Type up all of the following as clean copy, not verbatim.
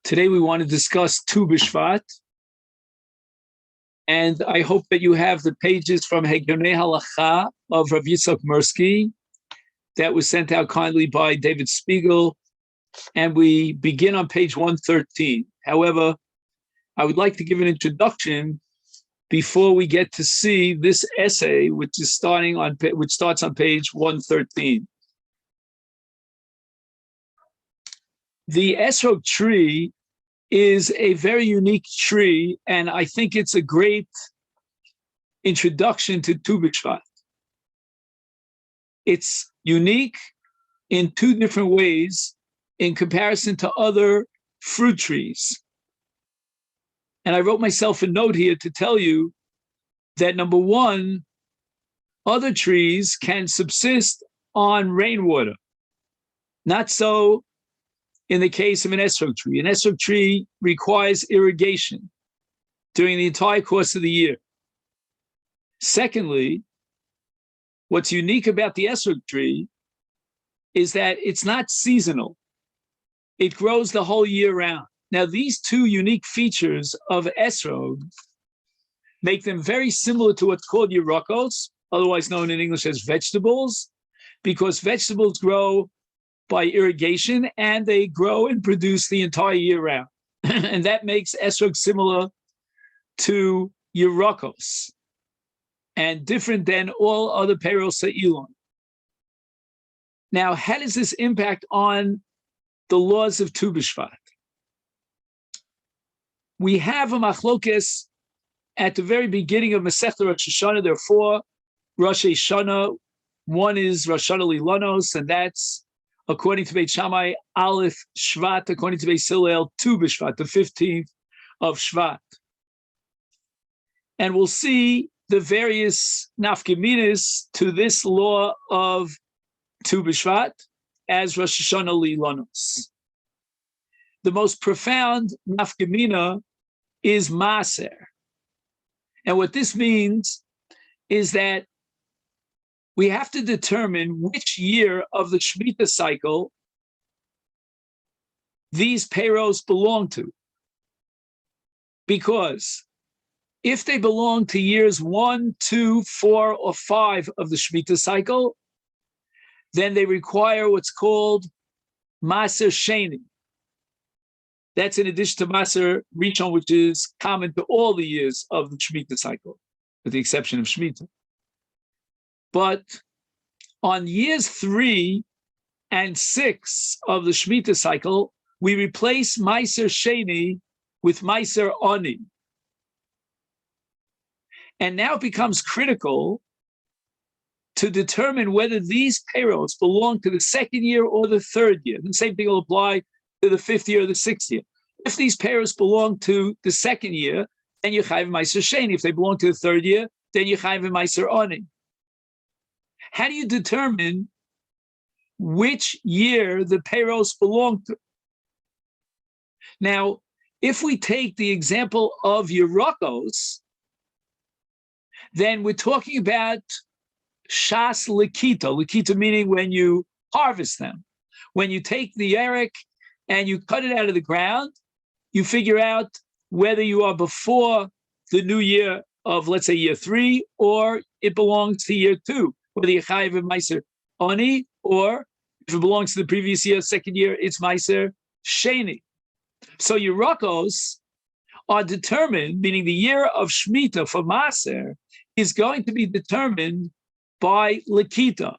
Today we want to discuss Tu B'Shvat, and I hope that you have the pages from Hegyonei Halacha of Rav Yitzchak Mirsky that was sent out kindly by David Spiegel, and we begin on page 113. However, I would like to give an introduction before we get to see this essay, which starts on page 113. The esrog tree is a very unique tree, and I think it's a great introduction to Tu B'Shvat. It's unique in two different ways in comparison to other fruit trees. And I wrote myself a note here to tell you that, number one, other trees can subsist on rainwater. Not so in the case of an esrog tree. An esrog tree requires irrigation during the entire course of the year. Secondly, what's unique about the esrog tree is that it's not seasonal. It grows the whole year round. Now, these two unique features of esrog make them very similar to what's called yerokos, otherwise known in English as vegetables, because vegetables grow by irrigation and they grow and produce the entire year round. And that makes esrog similar to yerokos and different than all other peros se'ilon. Now, how does this impact on the laws of Tu B'Shvat? We have a machlokes at the very beginning of Masechta Rosh Hashanah. There are four Rosh Hashanah. One is Rosh Hashanah Lilanos, and that's, according to Beit Shammai, Aleph Shvat. According to Beit Hillel, Tu B'Shvat, the 15th of Shvat. And we'll see the various nafkaminas to this law of Tu B'Shvat as Rosh Hashanah Lilanos. The most profound nafkamina is Maser. And what this means is that we have to determine which year of the Shemitah cycle these payros belong to. Because if they belong to years 1, 2, 4, or 5 of the Shemitah cycle, then they require what's called Maser Sheni. That's in addition to Maser Rishon, which is common to all the years of the Shemitah cycle, with the exception of Shemitah. But on years 3 and 6 of the Shemitah cycle, we replace Maser Sheni with Maser Oni. And now it becomes critical to determine whether these payros belong to the second year or the third year. The same thing will apply to the 5th year or the 6th year. If these payros belong to the second year, then you chayv Maser Sheni. If they belong to the third year, then you chayv Maser Oni. How do you determine which year the payros belong to? Now, if we take the example of yerokos, then we're talking about shas likita. Likita meaning when you harvest them. When you take the yerek and you cut it out of the ground, you figure out whether you are before the new year of, let's say, year 3, or it belongs to year 2. Whether you chayiv Meiser Oni, or if it belongs to the previous year, second year, it's Meiser Sheni. So yerokos are determined, meaning the year of Shemitah for Maser is going to be determined by Lakita.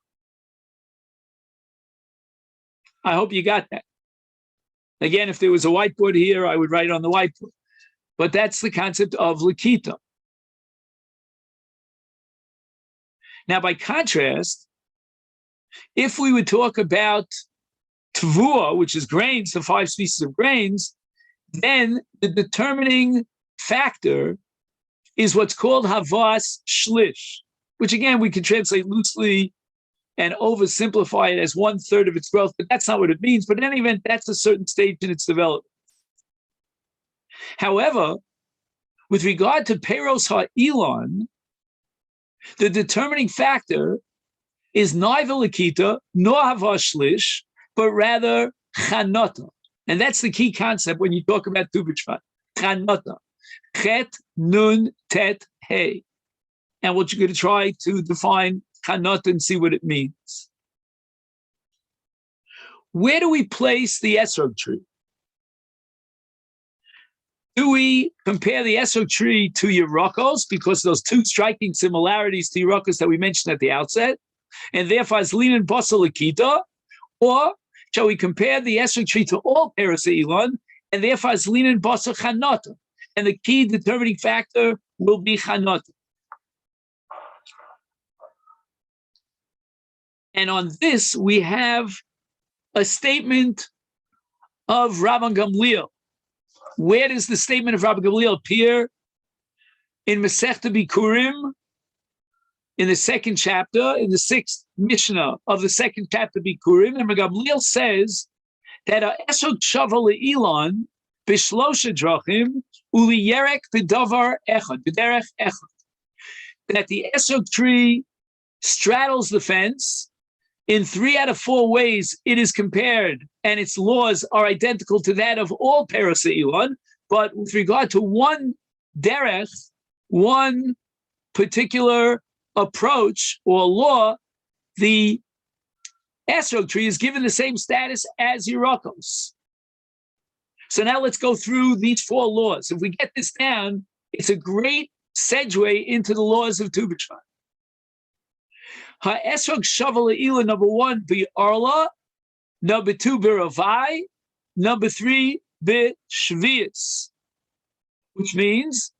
I hope you got that. Again, if there was a whiteboard here, I would write it on the whiteboard. But that's the concept of Lakita. Now, by contrast, if we would talk about Tvua, which is grains, the 5 species of grains, then the determining factor is what's called Havas Shlish, which again, we can translate loosely and oversimplify it as 1/3 of its growth, but that's not what it means. But in any event, that's a certain stage in its development. However, with regard to Peros Ha'ilon, the determining factor is neither Lakita nor Havas Shlish, but rather Chanota. And that's the key concept when you talk about Tu B'Shvat. Chanota. Chet, Nun, Tet, Hey. And what you're going to try to define Chanota and see what it means. Where do we place the esrog tree? Do we compare the esrog tree to Yerokos, because those two striking similarities to Yerokos that we mentioned at the outset, and therefore as Linan Basal Akita, or shall we compare the esrog tree to all Peres Elon, and therefore as Linan Basal Chanota, and the key determining factor will be Chanota. And on this, we have a statement of Rabban Gamliel. Where does the statement of Rabban Gamliel appear? In Masechta Bikurim, in the second chapter, in the sixth Mishnah of the second chapter Bikurim, and Rabban Gamliel says that a esrog shava le'ilon b'shlosha drachim uli yerek b'davar echad, b'derech echad. That the esrog tree straddles the fence. In 3 out of 4 ways, it is compared, and its laws are identical to that of all Peres Elon. But with regard to one derech, one particular approach or law, the esrog tree is given the same status as Yerokos. So now let's go through these 4 laws. If we get this down, it's a great segue into the laws of Tu B'Shvat. Ha-esrog shava le'ila, number 1, be-arla, number 2, be-ravai, number 3, be-shvius, which means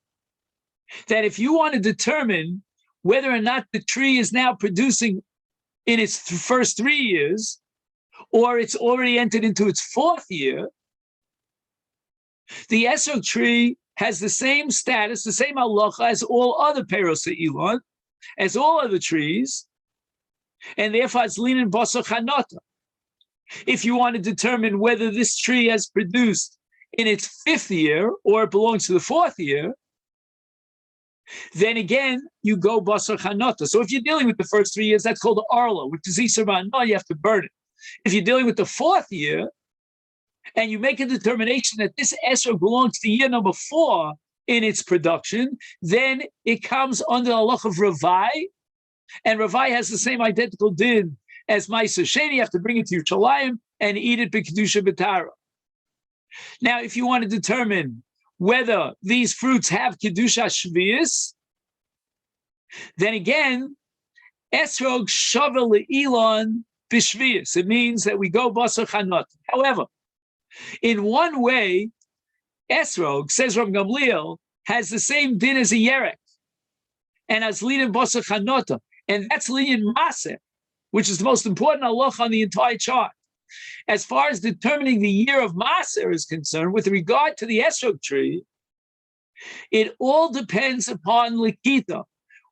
that if you want to determine whether or not the tree is now producing in its first 3 years, or it's already entered into its 4th year, the esrog tree has the same status, the same halacha as all other Peres Elon, as all other trees, and therefore it's linan basar chanota. If you want to determine whether this tree has produced in its 5th year or it belongs to the 4th year, then again you go basar chanota. So if you're dealing with the first 3 years, that's called the arla, which is isur ba'ana, you have to burn it. If you're dealing with the 4th year, and you make a determination that this esrog belongs to year number 4 in its production, then it comes under the halacha of ravai. And Ravai has the same identical din as Ma'aser Sheni. You have to bring it to Yerushalayim and eat it b'kedusha b'tara. Now, if you want to determine whether these fruits have kedusha shvius, then again, esrog shava le'ilon b'shvius. It means that we go basar chanot. However, in one way, esrog, says Rabban Gamliel, has the same din as a yerek, and as linan basar chanota. And that's linan maser, which is the most important halacha on the entire chart. As far as determining the year of maser is concerned, with regard to the esrog tree, it all depends upon likita.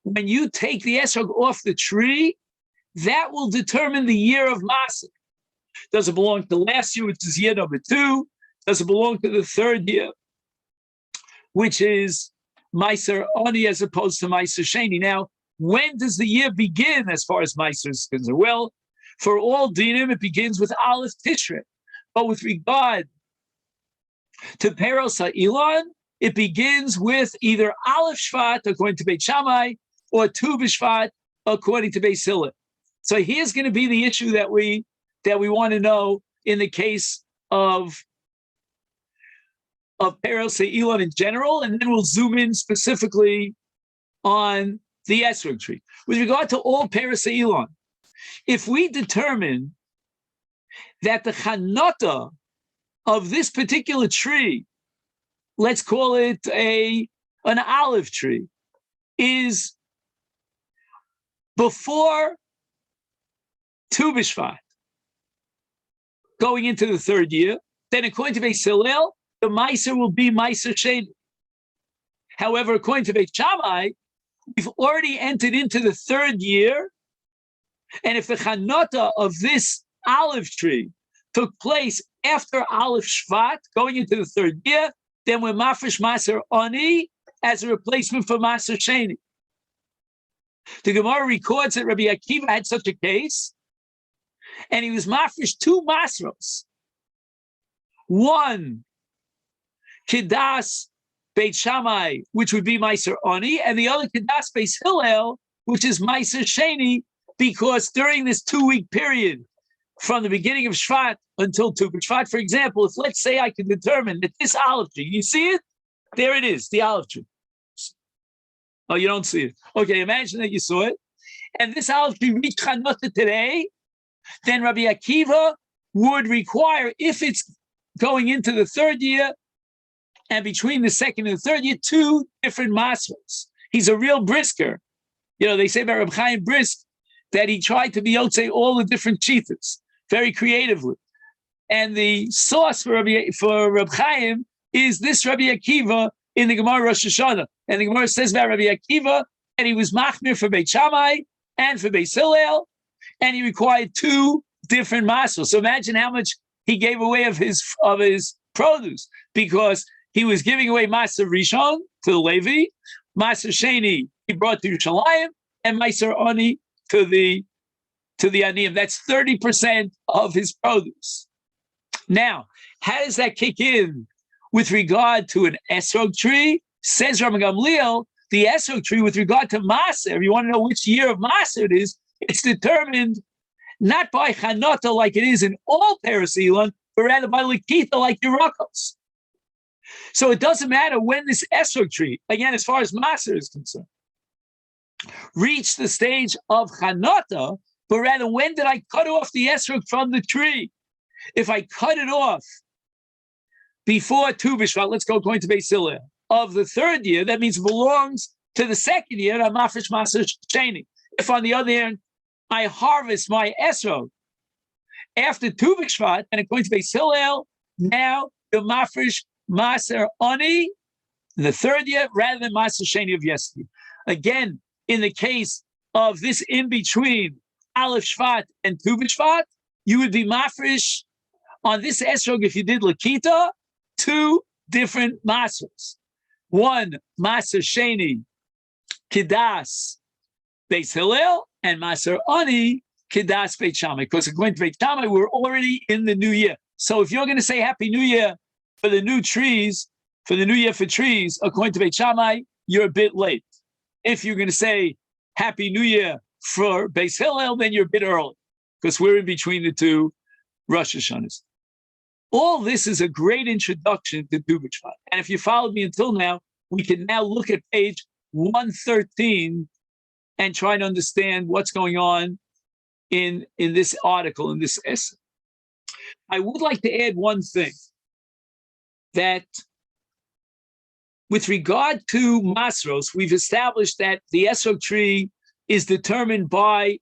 When you take the esrog off the tree, that will determine the year of maser. Does it belong to last year, which is year number 2? Does it belong to the 3rd year, which is Ma'aser Ani as opposed to Ma'aser Sheni? Now, when does the year begin as far as Ma'aser is concerned? Well, for all dinim, it begins with Aleph Tishrei. But with regard to Peros HaElon, it begins with either Aleph Shvat, according to Beit Shammai, or Tu B'Shvat, according to Beis Hillel. So here's going to be the issue that we want to know in the case of Peros HaElon in general, and then we'll zoom in specifically on the esrog tree. With regard to all Peres Elon, if we determine that the chanota of this particular tree, let's call it an olive tree, is before Tu B'Shvat, going into the 3rd year, then according to Beis Hillel, the Ma'aser will be Ma'aser Sheni. However, according to Beit Shammai, we've already entered into the 3rd year, and if the chanota of this olive tree took place after Aleph Shvat, going into the 3rd year, then we're mafresh Ma'aser Ani as a replacement for Ma'aser Sheni. The Gemara records that Rabbi Akiva had such a case, and he was mafresh 2 masros. One, Kedas Beit Shammai, which would be Meiser Oni, and the other Kedas Beis Hillel, which is Meiser Sheni, because during this 2-week period, from the beginning of Shvat until Tu B'Shvat, for example, if let's say I can determine that this olive tree, you see it? There it is, the olive tree. Oh, you don't see it. Okay, imagine that you saw it. And this olive tree reached Chanukah today, then Rabbi Akiva would require, if it's going into the third year, and between the second and the third year, 2 different masros. He's a real brisker. You know, they say about Reb Chaim Brisk that he tried to be Yotzei all the different cheetahs very creatively. And the source for Reb Chaim is this Rabbi Akiva in the Gemara Rosh Hashanah. And the Gemara says about Rabbi Akiva that he was machmir for Beit Shammai and for Beis Hillel, and he required 2 different masros. So imagine how much he gave away of his produce, because he was giving away Maser Rishon to the Levi, Maser Sheni he brought to Yerushalayim, and Maser Oni to the Aniyim. That's 30% of his produce. Now, how does that kick in with regard to an esrog tree? Says Rabbi Gamliel, the esrog tree with regard to Maser, if you want to know which year of Maser it is, it's determined not by Chanata like it is in all Peres Elon, but rather by Lakita like Yerakos. So it doesn't matter when this esrog tree, again, as far as Maser is concerned, reached the stage of Chanata, but rather when did I cut off the esrog from the tree? If I cut it off before Tu B'Shvat, let's go according to Beis Hillel, of the third year, that means it belongs to the second year, I'm mafresh Maser Sheni. If on the other hand, I harvest my esrog after Tu B'Shvat, and according to Beis Hillel, now the mafresh Maser Oni, in the third year, rather than Maser Sheni of yesterday. Again, in the case of this in-between Aleph Shvat and Tu B'Shvat, you would be mafresh on this esrog, if you did Lakita, 2 different masers. One, Maser Sheni, Kedas, Beis Hillel, and Maser Oni, Kedas Beit Shammai. Because according to Beit Shammai, we're already in the new year. So if you're going to say Happy New Year for the new trees, for the new year for trees, according to Beit Shammai, you're a bit late. If you're going to say Happy New Year for Beis Hillel, then you're a bit early, because we're in between the 2 Rosh Hashanahs. All this is a great introduction to Tu B'Shvat. And if you followed me until now, we can now look at page 113 and try to understand what's going on in this article, in this essay. I would like to add one thing, that with regard to Masros, we've established that the esrog tree is determined by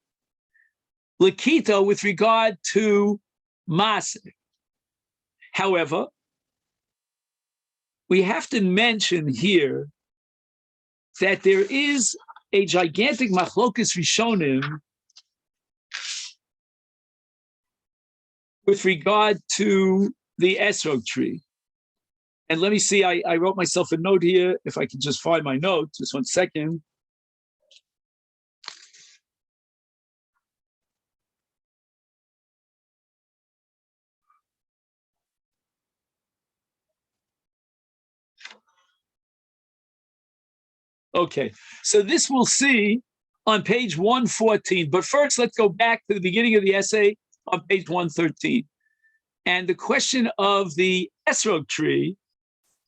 Lakita with regard to Maser. However, we have to mention here that there is a gigantic machlokas rishonim with regard to the esrog tree. And let me see, I wrote myself a note here, if I can just find my note, just 1 second. Okay, so this we'll see on page 114. But first, let's go back to the beginning of the essay on page 113. And the question of the esrog tree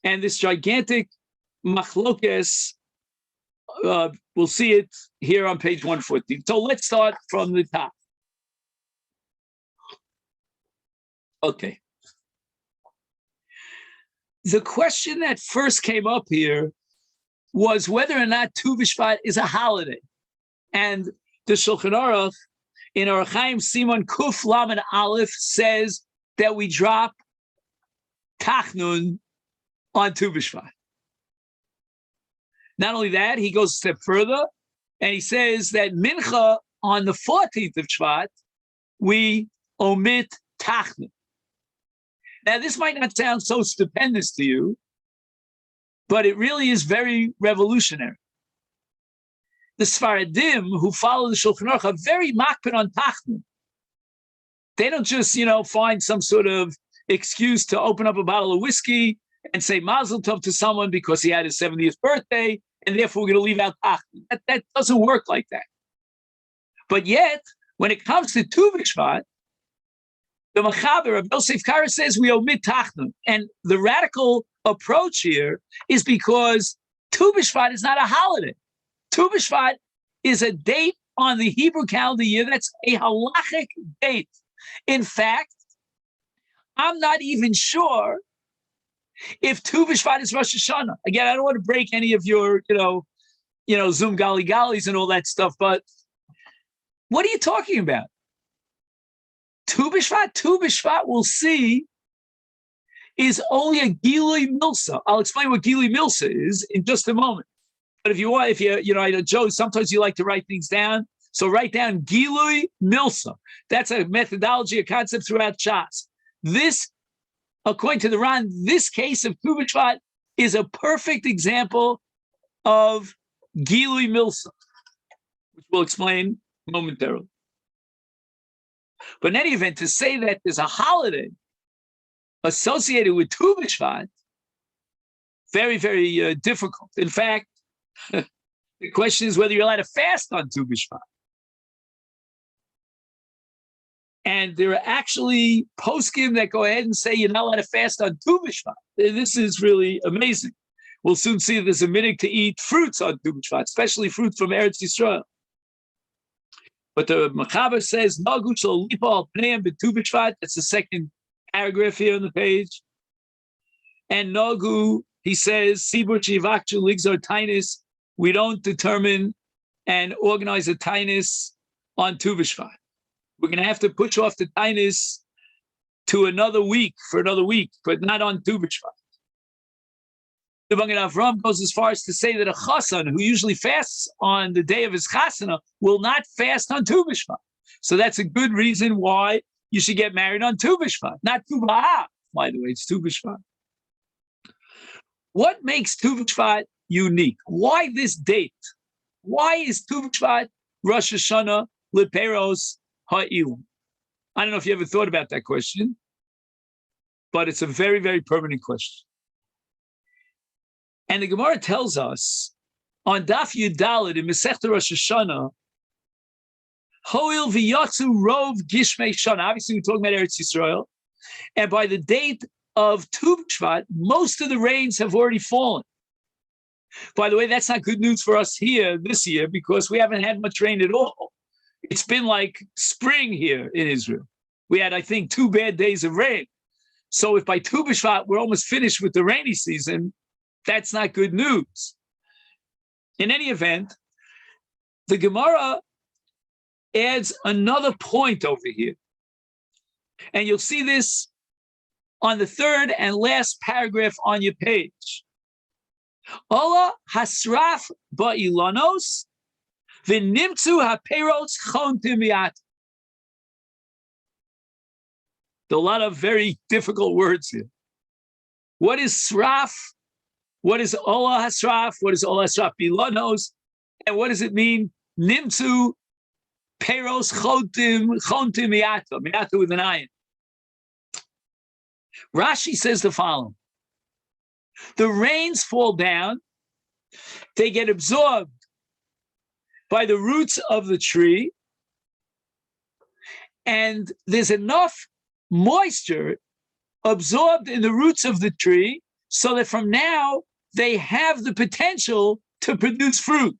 and this gigantic machlokes, we'll see it here on page 114. So let's start from the top. Okay. The question that first came up here was whether or not Tu B'Shvat is a holiday. And the Shulchan Aruch in Orach Chaim Simon Kuf Lamed Aleph says that we drop Tachnun on Tu B'Shvat. Not only that, he goes a step further, and he says that Mincha on the 14th of Shvat, we omit Tachnun. Now, this might not sound so stupendous to you, but it really is very revolutionary. The Sfaradim who follow the Shulchan Aruch are very makpid on Tachnun. They don't just, find some sort of excuse to open up a bottle of whiskey and say Mazel Tov to someone because he had his 70th birthday, and therefore we're going to leave out Tachton. That doesn't work like that. But yet, when it comes to Tu B'Shvat, the Machaber of Yosef Kara says we omit Tachton. And the radical approach here is because Tu B'Shvat is not a holiday. Tu B'Shvat is a date on the Hebrew calendar year. That's a halachic date. In fact, I'm not even sure if Tu B'Shvat is Rosh Hashanah. Again, I don't want to break any of your, Zoom Galis and all that stuff, but what are you talking about? Tu B'Shvat, we'll see, is only a Gilui Milsa. I'll explain what Gilui Milsa is in just a moment. But I know, Joe, sometimes you like to write things down. So write down Gilui Milsa. That's a methodology, a concept throughout Shas. This, according to the Ran, this case of Tu B'Shvat is a perfect example of Gilui Milsa, which we'll explain momentarily. But in any event, to say that there's a holiday associated with Tu B'Shvat, very, very difficult. In fact, the question is whether you're allowed to fast on Tu B'Shvat. And there are actually poskim that go ahead and say you're not allowed to fast on Tu B'Shvat. This is really amazing. We'll soon see that there's a minhag to eat fruits on Tu B'Shvat, especially fruits from Eretz Yisrael. But the Machaber says, Nagu shel lipa al pneim b'Tu B'Shvat. That's the second paragraph here on the page. And Nagu, he says, Sibur shivakchu ligzor tainis. We don't determine and organize a tainis on Tu B'Shvat. We're going to have to push off the tainis to another week, but not on Tu B'Shvat. The Magen Avram goes as far as to say that a chassan who usually fasts on the day of his chasana will not fast on Tu B'Shvat. So that's a good reason why you should get married on Tu B'Shvat, not Tu B'Av. By the way, it's Tu B'Shvat. What makes Tu B'Shvat unique? Why this date? Why is Tu B'Shvat Rosh Hashanah Leperos Ha'ilim? I don't know if you ever thought about that question, but it's a very, very permanent question. And the Gemara tells us on Daf Yud Daled in Masechta Rosh Hashanah, Hoil v'yatzu rov gishmei shana. Obviously, we're talking about Eretz Yisrael. And by the date of Tu B'Shvat, most of the rains have already fallen. By the way, that's not good news for us here this year because we haven't had much rain at all. It's been like spring here in Israel. We had, I think, 2 bad days of rain. So if by Tu B'Shvat we're almost finished with the rainy season, that's not good news. In any event, the Gemara adds another point over here. And you'll see this on the third and last paragraph on your page. Ola hasraf ba'ilanos v'nimtzu haperos chontim miat. There are a lot of very difficult words here. What is sraf? What is Ola Hasraf? What is Ola Hasraf Bilanos? And what does it mean? Nimtzu Peros Chontim Miata with an ayin. Rashi says the following. The rains fall down, they get absorbed by the roots of the tree, and there's enough moisture absorbed in the roots of the tree so that from now they have the potential to produce fruit.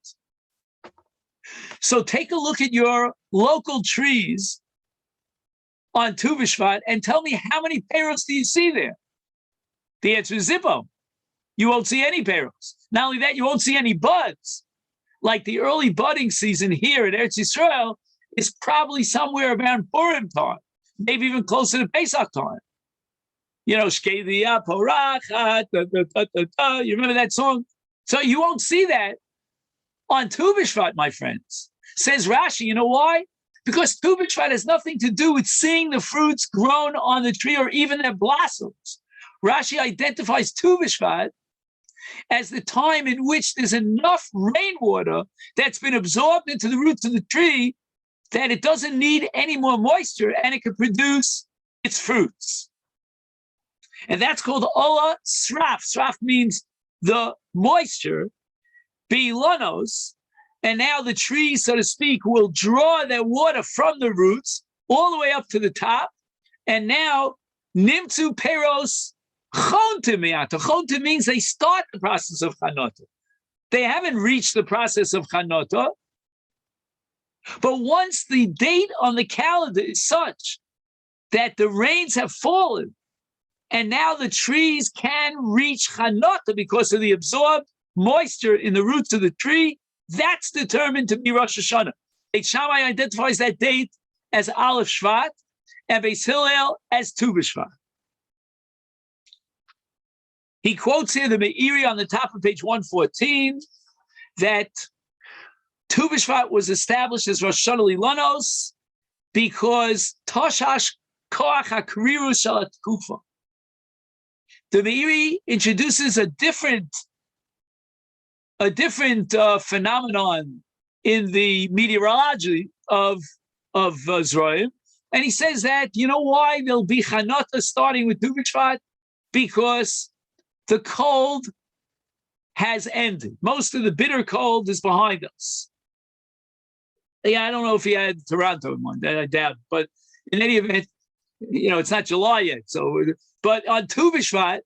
So take a look at your local trees on Tu B'Shvat and tell me how many peros do you see there? The answer is zippo. You won't see any peros. Not only that, you won't see any buds. Like the early budding season here in Eretz Yisrael is probably somewhere around Purim time, maybe even closer to Pesach time. You know, Shkeidia Porachat, you remember that song? So you won't see that on Tu B'Shvat, my friends. Says Rashi, you know why? Because Tu B'Shvat has nothing to do with seeing the fruits grown on the tree or even their blossoms. Rashi identifies Tu B'Shvat as the time in which there's enough rainwater that's been absorbed into the roots of the tree that it doesn't need any more moisture and it can produce its fruits. And that's called Ola Sraf. Sraf means the moisture, Bilonos, and now the trees, so to speak, will draw their water from the roots all the way up to the top. And now, Nimtzu Peros Chonta Miata. Chonta means they start the process of Chanota. They haven't reached the process of Chanota. But once the date on the calendar is such that the rains have fallen, and now the trees can reach Chanota because of the absorbed moisture in the roots of the tree, that's determined to be Rosh Hashanah. Beit Shammai identifies that date as Aleph Shvat, and Beis Hillel as Tu B'Shvat. He quotes here the Meiri on the top of page 114 that Tu B'Shvat was established as Rosh Hashanah Lilanos because Toshash Koach HaKriru Shel HaTkufa. The Meiri introduces a different phenomenon in the meteorology of Zroim, and he says that, you know why there'll be Chanota starting with Tu B'Shvat? Because the cold has ended. Most of the bitter cold is behind us. Yeah, I don't know if he had Toronto in one, I doubt, but in any event, it's not July yet. So, but on Tu B'Shvat,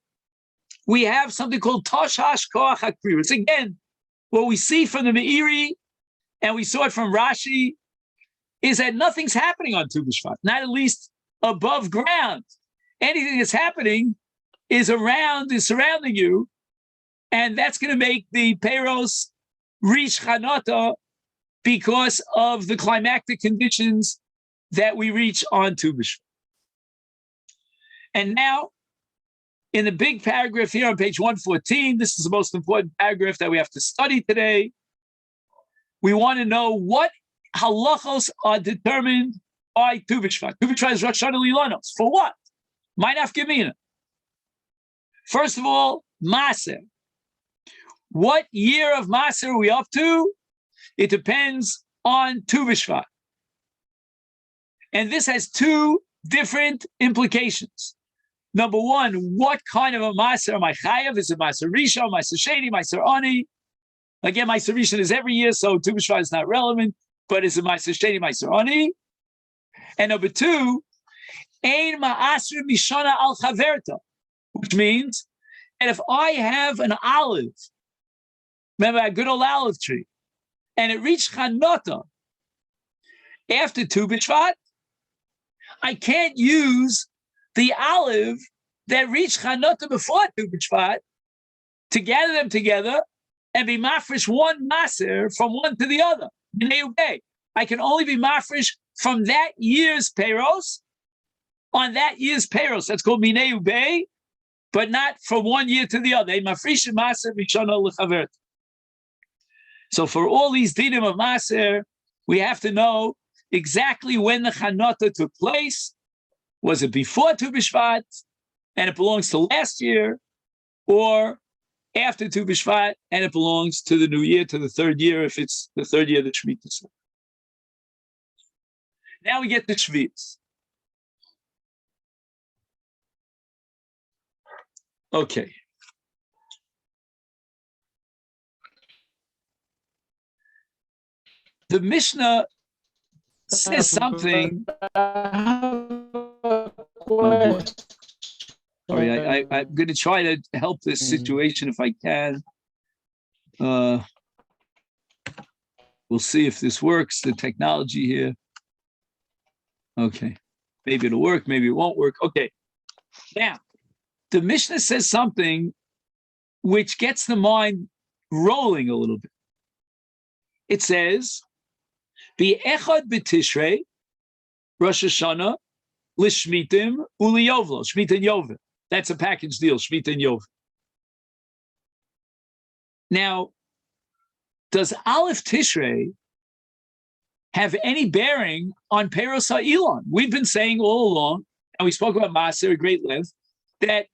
we have something called Toshash Koach HaKriru. It's again what we see from the Meiri, and we saw it from Rashi, is that nothing's happening on Tu B'Shvat, not at least above ground. Anything that's happening is surrounding you, and that's going to make the Peros reach Chanota because of the climactic conditions that we reach on Tu B'Shvat. And now, in the big paragraph here on page 114, this is the most important paragraph that we have to study today. We want to know what halachos are determined by Tu B'Shvat. Tu B'Shvat is Rosh Hashanah Lilanos. For what? Ma'anaf Gemina. First of all, Maser. What year of Maser are we up to? It depends on Tu B'Shvat. And this has two different implications. Number one, what kind of a Maser am I chayav? Is it Maser Rishon, Maser Sheni, Maser Ani? Again, Maser Rishon is every year, so Tu B'Shvat is not relevant, but is it Maser Sheni, Maser Ani? And number two, Ein Ma'asr Mishana Al Chaverta, which means that if I have an olive, remember a good old olive tree, and it reached Chanota after Tu B'Shvat, I can't use the olive that reached Chanota before Tu B'Shvat to gather them together and be mafresh one maser from one to the other. I can only be mafresh from that year's peros on that year's peros. That's called minei ubei, but not from one year to the other. Mafresh maser mishana lechavert. So for all these dinim of maser, we have to know exactly when the Chanota took place. Was it before Tu B'Shvat and it belongs to last year, or after Tu B'Shvat and it belongs to the new year, to the third year, if it's the third year of the Shemitah? Now we get to Shvius. Okay. The Mishnah says something. Sorry, I'm going to try to help this situation if I can. We'll see if this works, the technology here. Okay. Maybe it'll work, maybe it won't work. Okay. Now, the Mishnah says something which gets the mind rolling a little bit. It says, B'echad b'tishrei, Rosh Hashanah, l'shmitim u'liyovlo, Shemitah and Yovel. That's a package deal, Shemitah and Yovel. Now, does Aleph Tishrei have any bearing on Peros HaElon? We've been saying all along, and we spoke about Maser at great length, that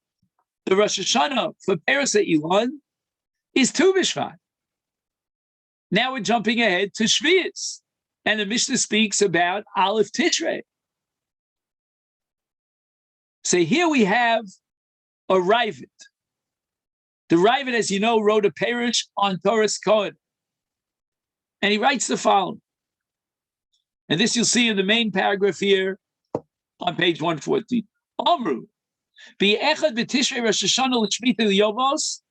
the Rosh Hashanah for Peros HaElon is Tu B'Shvat. Now we're jumping ahead to Shvius, and the Mishnah speaks about Aleph Tishrei. So here we have a Ravid. The Ravid, as you know, wrote a parish on Torah's Kohen. And he writes the following. And this you'll see in the main paragraph here on page 140. Amru, B'echad b'tishrei Rosh Hashanah l'shmita l'yovos,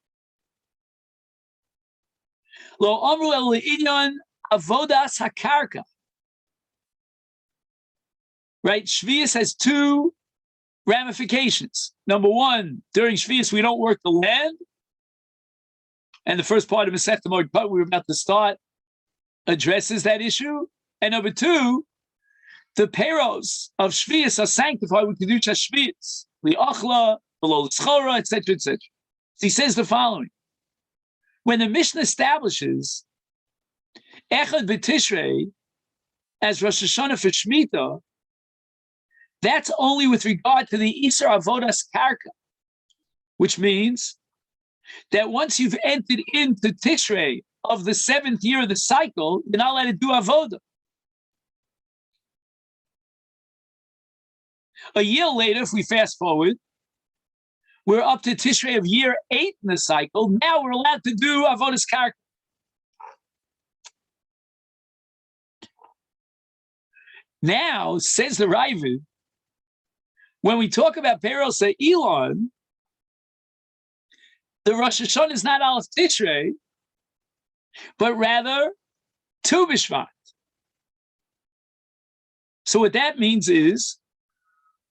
lo amru el l'inyan avodas hakarka. Right? Shvius has two ramifications. Number one, during Shvius, we don't work the land. And the first part of Masechet Moed we're about to start addresses that issue. And number two, the peros of Shvius are sanctified with Kedusha Shvius, li'achla, below l'schora, etc., etc. So he says the following. When the Mishnah establishes Echad b'Tishrei as Rosh Hashanah for Shemitah, that's only with regard to the Isar Avodas Karka, which means that once you've entered into Tishrei of the 7th year of the cycle, you're not allowed to do Avodah. A year later, if we fast forward, we're up to Tishrei of year 8 in the cycle. Now we're allowed to do Avodas Karka. Now, says the Ravid, when we talk about Peros Elon, the Rosh Hashanah is not Aleph Tishrei, but rather Tu B'Shvat. So what that means is,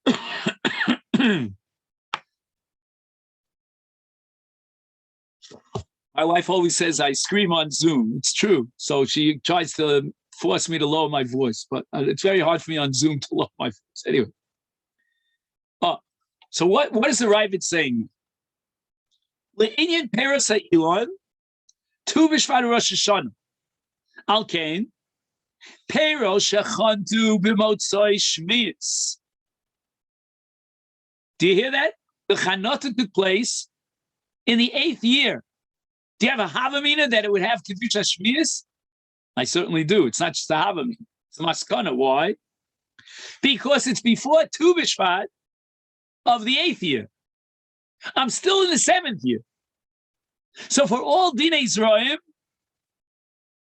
my wife always says I scream on Zoom. It's true. So she tries to force me to lower my voice, but it's very hard for me on Zoom to lower my voice. Anyway. So what is the Ravid saying? Le'inyan Peros Ha'ilon, Tu B'Shvat Rosh Hashanah. Al Kain, Peros Shechantu B'Motzoi Shvius. Do you hear that? The Chanota took place in the 8th year. Do you have a Havamina that it would have Kedusha Shvius? I certainly do. It's not just a Havamina. It's a Maskana. Why? Because it's before Tu B'Shvat of the 8th year. I'm still in the 7th year. So for all Dinei Zroim,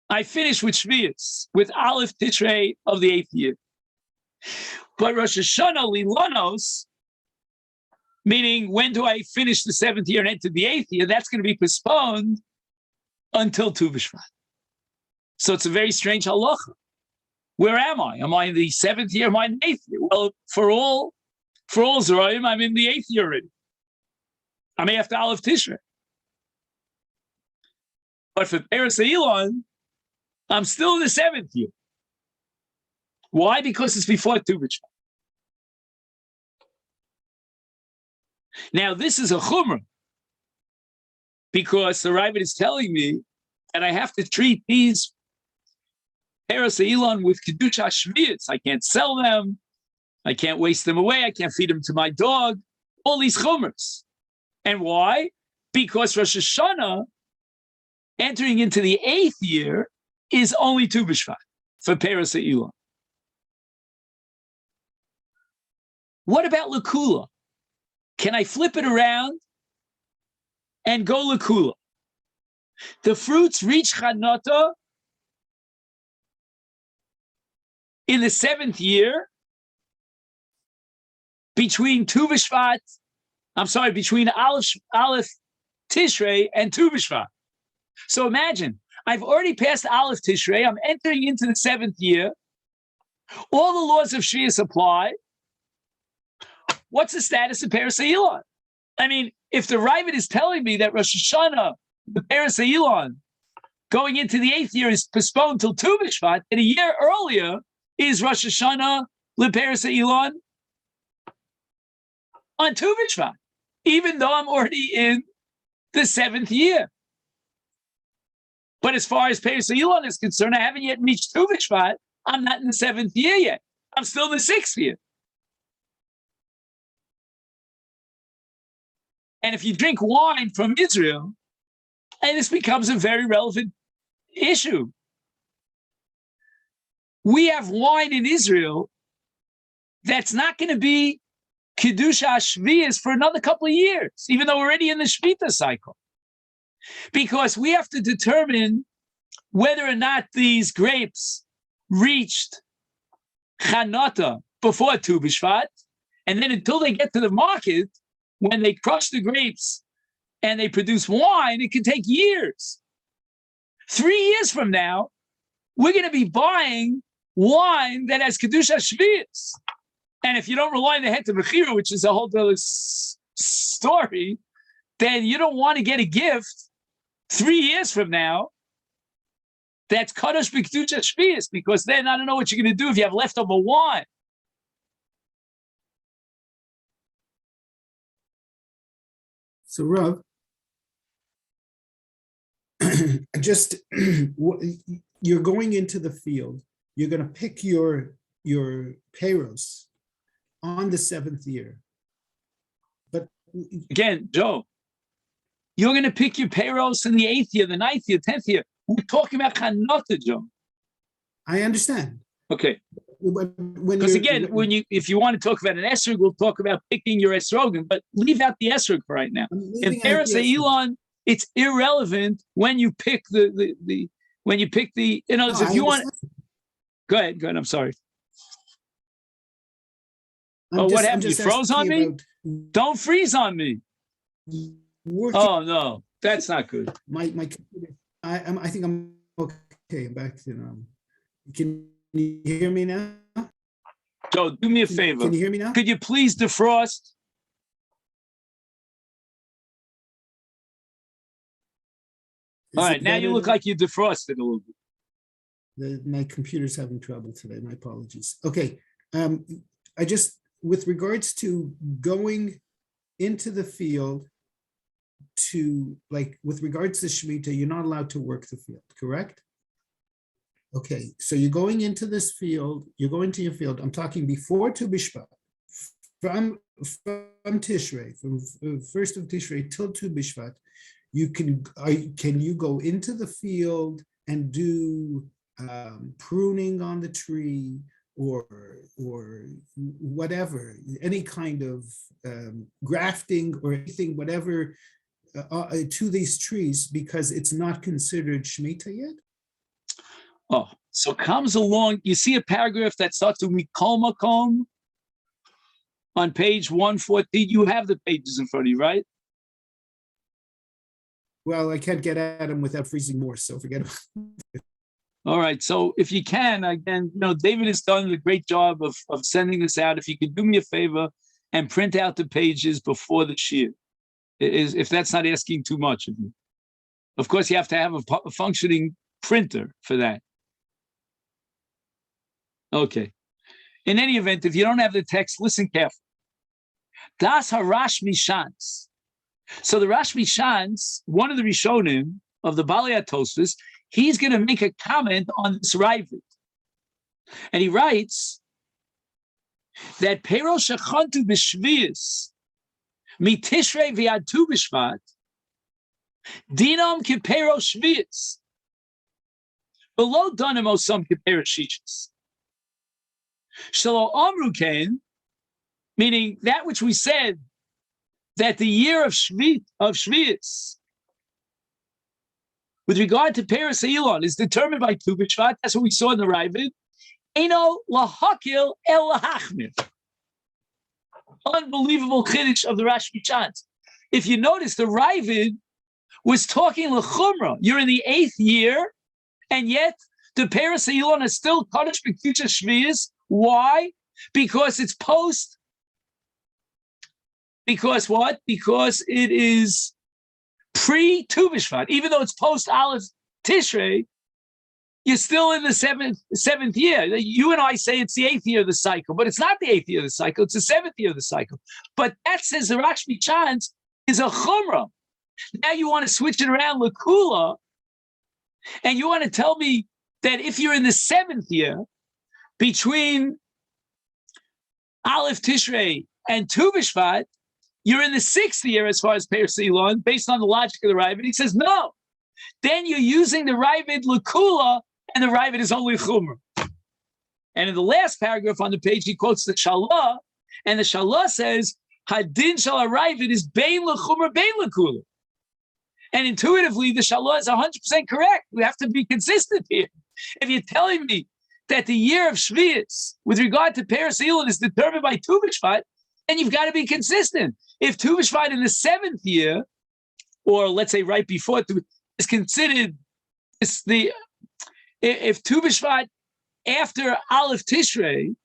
I finish with Shvius, with Aleph Tishrei of the 8th year. But Rosh Hashanah Lilanos, meaning when do I finish the 7th year and enter the 8th year, that's going to be postponed until Tu B'Shvat. So it's a very strange halacha. Where am I? Am I in the 7th year? Am I in the 8th year? Well, for all Zoroim, I'm in the 8th year already. I may have to Aleph Tishrei. But for Peros Elon, I'm still in the 7th year. Why? Because it's before Tu B'Shvat. Now, this is a chumrah, because the Ravid is telling me that I have to treat these Peros Elon with Kedusha Shvius. I can't sell them. I can't waste them away. I can't feed them to my dog. All these chumras. And why? Because Rosh Hashanah, entering into the 8th year, is only Tu B'Shvat for Peros Elon. What about Lakula? Can I flip it around and go Lakula? The fruits reach Chanota in the 7th year between between Aleph Tishrei and Tu B'Shvat. So imagine, I've already passed Aleph Tishrei, I'm entering into the 7th year, all the laws of Shvius apply. What's the status of Peros Elon? I mean, if the Ravid is telling me that Rosh Hashanah, the Peros Elon, going into the 8th year is postponed till Tu B'Shvat, and a year earlier is Rosh Hashanah, the Peros Elon, on Tu B'Shvat, even though I'm already in the 7th year. But as far as Peros Elon is concerned, I haven't yet reached Tu B'Shvat. I'm not in the 7th year yet. I'm still in the 6th year. And if you drink wine from Israel, and this becomes a very relevant issue. We have wine in Israel that's not going to be Kedusha Shvius for another couple of years, even though we're already in the Shemitah cycle. Because we have to determine whether or not these grapes reached Chanata before Tu B'Shvat, and then until they get to the market, when they crush the grapes and they produce wine, it can take years. 3 years from now, we're going to be buying wine that has Kedusha Shvius. And if you don't rely on the Heter Bechira, which is a whole other story, then you don't want to get a gift 3 years from now that's Kadosh B'Kedusha Shvius, because then I don't know what you're going to do if you have leftover wine. So, Rav, just you're going into the field. You're going to pick your payros on the 7th year. But again, Joe, you're going to pick your payros in the 8th year, the 9th year, 10th year. We're talking about Chanata, Joe. I understand. Okay. Because again, if you want to talk about an esrog, we'll talk about picking your esrogim, but leave out the esrog for right now. In Paras Elon, it's irrelevant when you pick when you pick the. In other words, if you want, go ahead. I'm sorry. What happened? You froze on me? Don't freeze on me. Oh no, that's not good. My computer. I think I'm okay. I'm back to Can you hear me now? Joe, do me a favor. Can you hear me now? Could you please defrost? All right, now you look like you defrosted a little bit. My computer's having trouble today. My apologies. Okay. I just, with regards to going into the field with regards to Shemitah, you're not allowed to work the field, correct? Okay, so you're going into this field, you're going to your field. I'm talking before Tu B'Shvat, from Tishrei, from 1st of Tishrei till Tu B'Shvat. Can you go into the field and do pruning on the tree or whatever, any kind of grafting or anything, whatever, to these trees, because it's not considered Shemitah yet? Oh, so comes along, you see a paragraph that starts with Mikol Makom on page 114. You have the pages in front of you, right? Well, I can't get at them without freezing more, so forget about it. All right, so if you can, again, David has done a great job of sending this out. If you could do me a favor and print out the pages before the shir, if that's not asking too much of you. Of course, you have to have a functioning printer for that. Okay. In any event, if you don't have the text, listen carefully. Das harash mishans. So the Rash Mishans, one of the Rishonim of the Balei HaTosfos, he's going to make a comment on this Ravid. And he writes that Pero shechantu b'shvius mitishrei v'ad Tu b'shvat dinam kipero shvius below danim osam kipero shishis. Shelo amru kain, meaning that which we said, that the year of Shvius, with regard to Paras Elon, is determined by Tu B'Shvat. That's what we saw in the Ravid. Eino lahakil el lahachmir. Unbelievable chiddush of the Rash Mishans. If you notice, the Ravid was talking l'chumra. You're in the 8th year, and yet the Paras Elon is still Kadosh B'Kedusha Shvius. Why? Because it's post. Because what? Because it is pre-Tu B'Shvat. Even though it's post-Aleph Tishrei, you're still in the seventh year. You and I say it's the 8th year of the cycle, but it's not the 8th year of the cycle. It's the 7th year of the cycle. But that says the Rash Mishans is a chumrah. Now you want to switch it around l'kula, and you want to tell me that if you're in the 7th year, between Aleph Tishrei and Tu B'Shvat, you're in the 6th year as far as Paras Elon, based on the logic of the Ravid. He says, no. Then you're using the Ravid L'Kula, and the Ravid is only Chumrah. And in the last paragraph on the page, he quotes the Shalah, And the Shalah says, Hadin shall arrive, it is Bein L'chumra, Bein L'kula. And intuitively, the Shalah is 100% correct. We have to be consistent here. If you're telling me that the year of Shvius, with regard to Paris Elon, is determined by Tu B'Shvat, then you've got to be consistent. If Tu B'Shvat in the 7th year, or let's say right before, is considered if Tu B'Shvat after Aleph Tishrei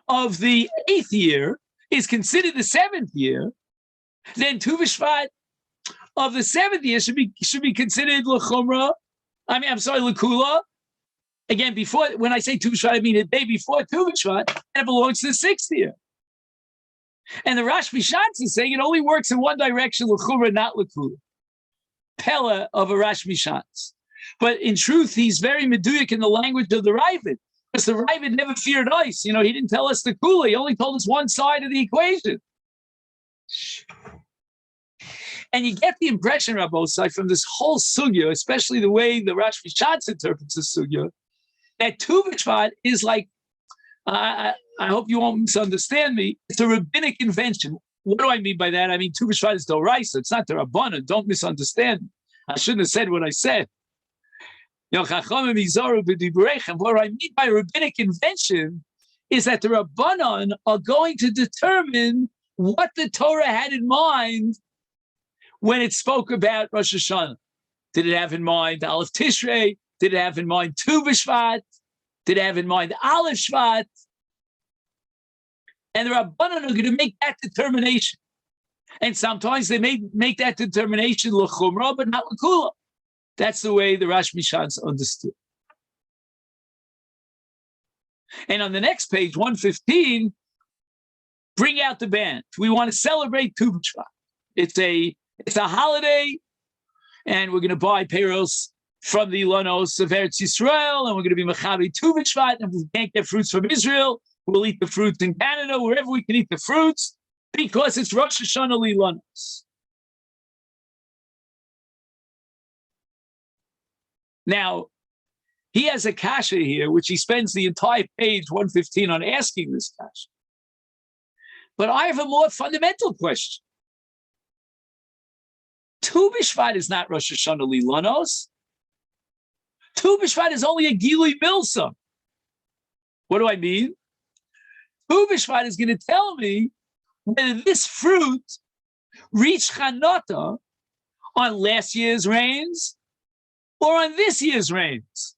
of the 8th year is considered the 7th year, then Tu B'Shvat of the 7th year should be considered L'chumra. L'kula. Again, before, when I say Tu B'Shvat, I mean a day before Tu B'Shvat, and it belongs to the 6th year. And the Rosh Mishans is saying it only works in one direction, L'chumra, not L'kula. Pella of a Rosh Mishans. But in truth, he's very meduyik in the language of the Ravid, because the Ravid never feared ice. He didn't tell us the kula. He only told us one side of the equation. And you get the impression, Rabbosai, from this whole sugya, especially the way the Rosh Mishans interprets the sugya, that Tu B'Shvat is like, I hope you won't misunderstand me, it's a rabbinic invention. What do I mean by that? I mean, Tu B'Shvat is Doraisa. It's not the Rabbanan. Don't misunderstand me. I shouldn't have said what I said. What I mean by rabbinic invention is that the Rabbanan are going to determine what the Torah had in mind when it spoke about Rosh Hashanah. Did it have in mind Aleph Tishrei? Did it have in mind Tu B'Shvat? Did it have in mind Aleph Shvat? And the Rabbanan are going to make that determination. And sometimes they may make that determination l'chumra, but not l'kula. That's the way the Rosh Mishans understood. And on the next page, 115, bring out the band. We want to celebrate Tu B'Shvat. It's a holiday, and we're going to buy peiros from the Ilanos of Eretz Yisrael, and we're going to be mechavi Tu B'Shvat, and we can't get fruits from Israel. We'll eat the fruits in Canada, wherever we can eat the fruits, because it's Rosh Hashanah Lilanos. Now, he has a kasha here, which he spends the entire page 115 on asking this kasha. But I have a more fundamental question. Tu B'Shvat is not Rosh Hashanah Lilanos. Tu B'Shvat is only a Gili Milsa. What do I mean? Tu B'Shvat is going to tell me whether this fruit reached Chanata on last year's rains or on this year's rains.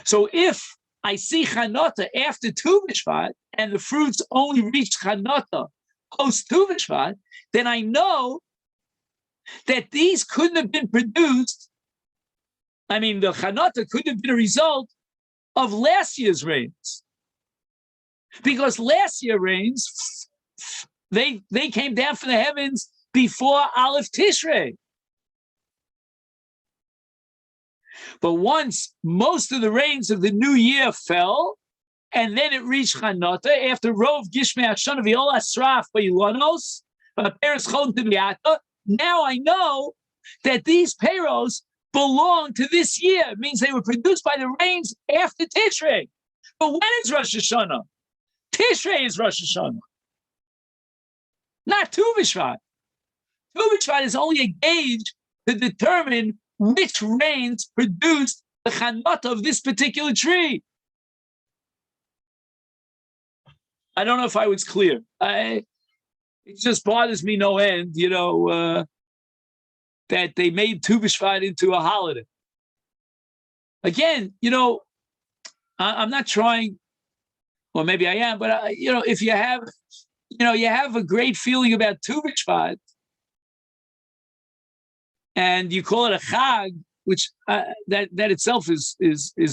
So if I see Chanata after Tu B'Shvat and the fruits only reached Chanata post Tu B'Shvat, then I know that these couldn't have been produced. I mean, the Chanata couldn't have been a result of last year's rains. Because last year's rains, they came down from the heavens before Aleph Tishrei. But once most of the rains of the new year fell, and then it reached Chanata, after Rov Gishmei Hashana V'Ol Asraf V'Ilanos, Peres Chol Tibiyata, now I know that these peiros belong to this year. It means they were produced by the rains after Tishrei. But when is Rosh Hashanah? Tishrei is Rosh Hashanah, not Tu B'Shvat. Tu B'Shvat is only a gauge to determine which rains produced the chanata of this particular tree. I don't know if I was clear. It just bothers me no end, that they made Tu B'Shvat into a holiday. Again, I'm not trying, or maybe I am, but if you have, you have a great feeling about Tu B'Shvat, and you call it a chag, which that itself is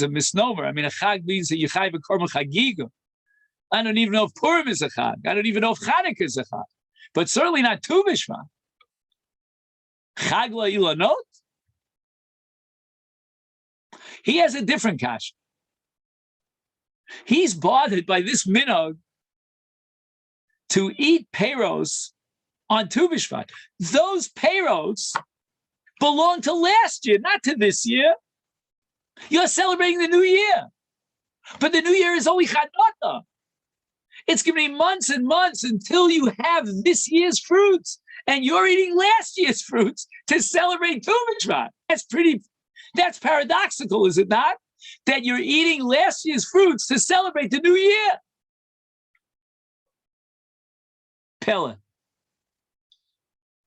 a misnomer. I mean, a chag means that you chai b'korban chagiga. I don't even know if Purim is a chag. I don't even know if Chanukah is a chag, but certainly not Tu B'Shvat. Chag la'ilanot. He has a different kasha. He's bothered by this minhag to eat peiros on Tu B'Shvat. Those peiros belong to last year, not to this year. You're celebrating the new year. But the new year is only Chanata. It's going to be months and months until you have this year's fruits, and you're eating last year's fruits to celebrate Tu B'Shvat. That's paradoxical, is it not? That you're eating last year's fruits to celebrate the new year. Pella.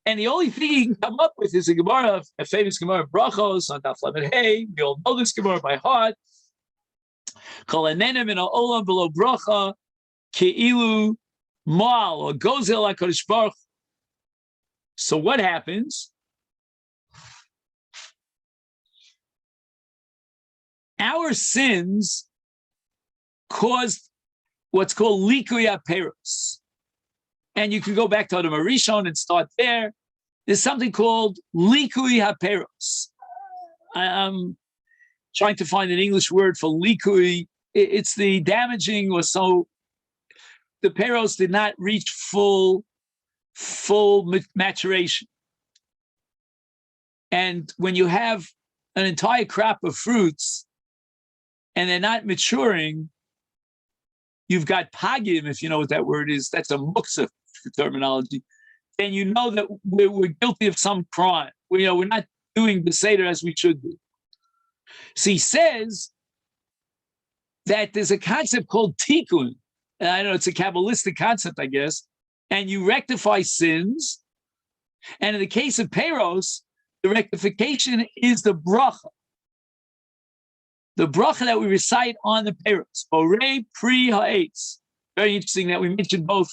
And the only thing you can come up with is a Gemara, a famous Gemara, Brachos, on Daf Lamed Hey. We all know this Gemara by heart. Kol hanenem min ha'olam below bracha ke'ilu ma'al or gozel HaKadosh Baruch. So what happens? Our sins caused what's called likui haperos. And you can go back to Adam Arishon and start there. There's something called likui haperos. I'm trying to find an English word for likui. It's the damaging, or so the peros did not reach full maturation. And when you have an entire crop of fruits and they're not maturing, you've got pagim, if you know what that word is. That's a muksa terminology. And you know that we're guilty of some crime. We're not doing the Seder as we should do. So he says that there's a concept called tikkun. And I know it's a Kabbalistic concept, I guess. And you rectify sins. And in the case of peros, the rectification is the bracha. The bracha that we recite on the peros. Borei pri ha'etz. Very interesting that we mentioned both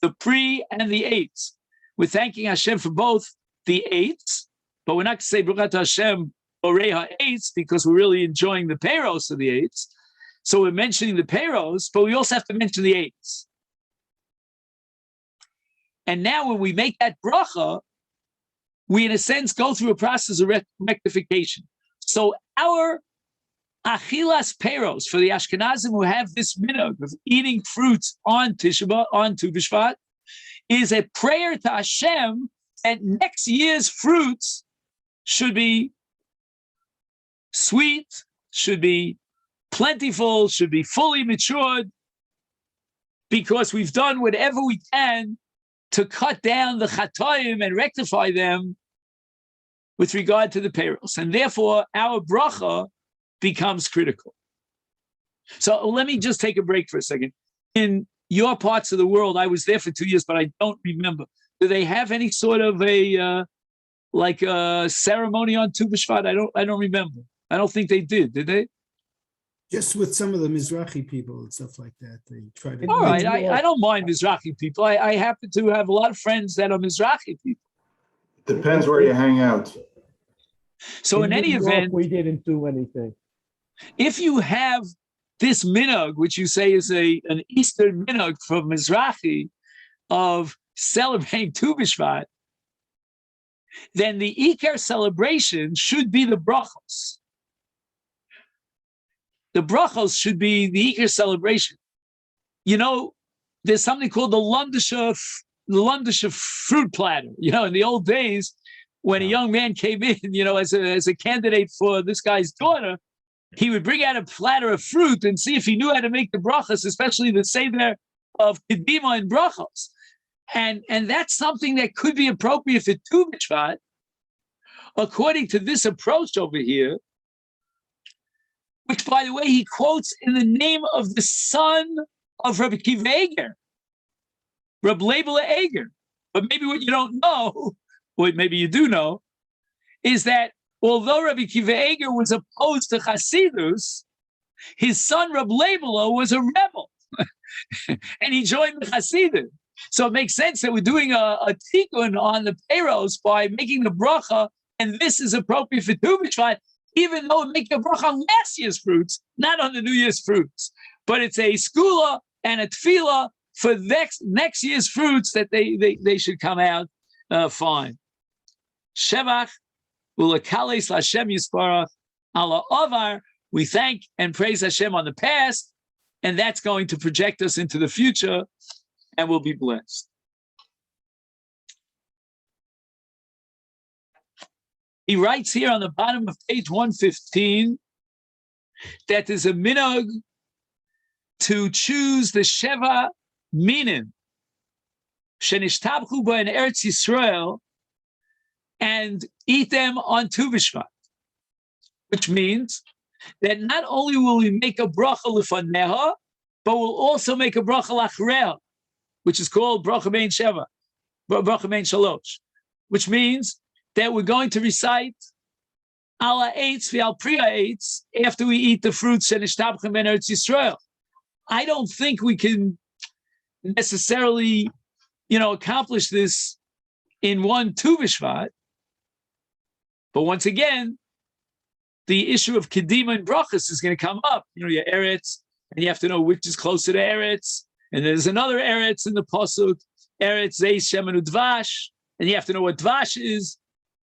the pri and the eitz. We're thanking Hashem for both the eitz, but we're not going to say Baruch Hashem borei ha'etz because we're really enjoying the peros of the eitz. So we're mentioning the peros, but we also have to mention the eitz. And now when we make that bracha, we in a sense go through a process of rectification. So our achilas peros for the Ashkenazim who have this minhag of eating fruits on Tu B'Shvat is a prayer to Hashem that next year's fruits should be sweet, should be plentiful, should be fully matured, because we've done whatever we can to cut down the chatoim and rectify them with regard to the peros. And therefore, our bracha becomes critical. So let me just take a break for a second. In your parts of the world, I was there for 2 years, but I don't remember. Do they have any sort of a ceremony on Tu B'Shvat? I don't remember. I don't think they did they? Just with some of the Mizrahi people and stuff like that. They try to. All right, I don't mind Mizrahi people. I happen to have a lot of friends that are Mizrahi people. Depends where you hang out. So in any event, we didn't do anything. If you have this minhag, which you say is an Eastern minhag from Mizrahi of celebrating Tu B'Shvat, then the Iker celebration should be the brachos. The brachos should be the Iker celebration. There's something called the Lundische fruit platter. In the old days, when a young man came in, as a candidate for this guy's daughter, he would bring out a platter of fruit and see if he knew how to make the brachos, especially the seder of kedima and brachos. And that's something that could be appropriate for Tu B'Shvat, according to this approach over here, which, by the way, he quotes in the name of the son of Rabbi Kiva Eger, Reb Leibele Eger. But maybe what you don't know, or maybe you do know, is that although Rabbi Kiva Eger was opposed to Hasidus, his son Reb Leibele was a rebel, and he joined the Hasidim. So it makes sense that we're doing a tikkun on the peros by making the bracha, and this is appropriate for Tu B'Shvat, even though it makes a bracha on last year's fruits, not on the New Year's fruits. But it's a skula and a tefillah for next year's fruits that they should come out fine. Shevach ulakales Hashem yisparach ala avar. We thank and praise Hashem on the past, and that's going to project us into the future, and we'll be blessed. He writes here on the bottom of page 115 that there's a minhag to choose the Sheva meaning shenishtabchu ba in Eretz Yisrael, and eat them on Tu B'Shvat, which means that not only will we make a bracha lefaneha, but we'll also make a bracha lachreha, which is called bracha bein sheva, bracha bein shalosh, which means that we're going to recite ala eitz v'al priya eitz after we eat the fruits shenishtabchem ben Eretz Yisrael. I don't think we can necessarily, accomplish this in one Tu B'Shvat. But once again, the issue of kedima and brachas is going to come up. Your eretz, and you have to know which is closer to eretz. And there's another eretz in the pasuk, eretz zeis shemen udvash, and you have to know what dvash is.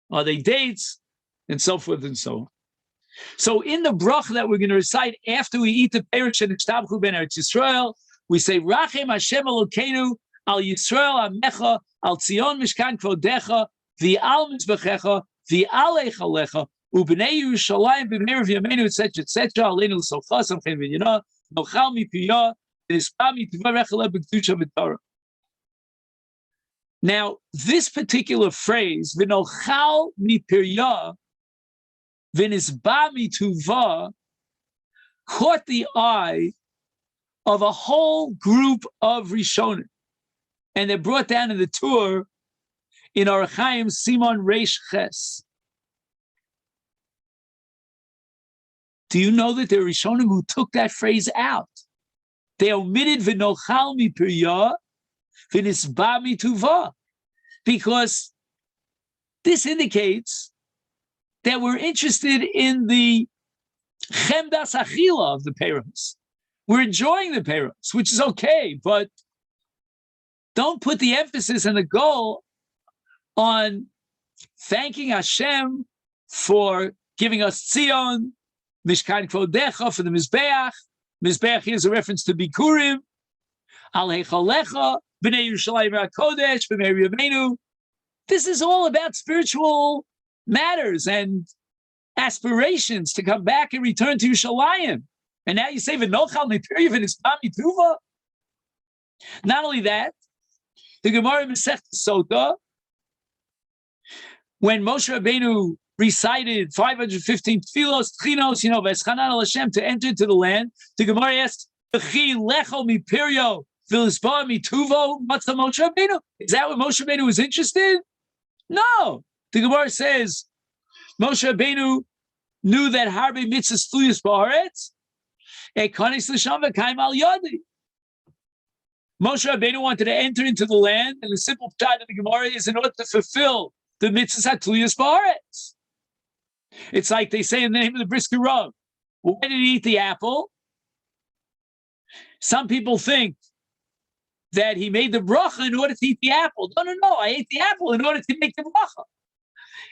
Are they dates, and so forth and so on. So in the bracha that we're going to recite after we eat the perush and ishtabchu ben Eretz Yisrael, we say Rachem Hashem Elokeinu al Yisrael Amecha al Tzion Mishkan Kvodecha v'al Mizbechecha v'al Echalecha u'bnei Yerushalayim b'nei Rav Yameinu etc. Aleinu l'socha samchem v'yina nochal mipiyah v'nispa mitiva rechale b'kedusha v'torah. Now, this particular phrase, v'nochal mipiyah v'nisba mituva, caught the eye of a whole group of Rishonim. And they're brought down in the tour in Orach Chaim Simon Reish Ches. Do you know that there are Rishonim who took that phrase out? They omitted v'nochal mipiyah v'nisba mituva, because this indicates that we're interested in the chemdas achila of the peros. We're enjoying the peros, which is okay, but don't put the emphasis and the goal on thanking Hashem for giving us Tzion, Mishkan Kvodecha for the Mizbeach. Mizbeach here is a reference to Bikurim, Al Hechalecha, B'nei Yerushalayim HaKodesh, B'nei Yameinu. This is all about spiritual matters and aspirations to come back and return to Yerushalayim. And now you say, V'nochal mipirya v'nispa mituva. Not only that, the Gemara in Masechet Sota, when Moshe Rabbeinu recited 515 tfilos, tchinos, v'eschanan al Hashem, to enter into the land, the Gemara asked, V'chi lecho mipirya v'lispa mituvo, matzah Moshe Rabbeinu? Is that what Moshe Rabbeinu was interested in? No. The Gemara says, Moshe Rabbeinu knew that harbe mitzvahs tluyos ba'aretz, ekanis l'sham v'kaim al yadi. Moshe Rabbeinu wanted to enter into the land, and the simple pshat of the Gemara is in order to fulfill the mitzvahs tluyos ba'aretz. It's like they say in the name of the Brisker Rav, why did he eat the apple? Some people think that he made the bracha in order to eat the apple. No, I ate the apple in order to make the bracha.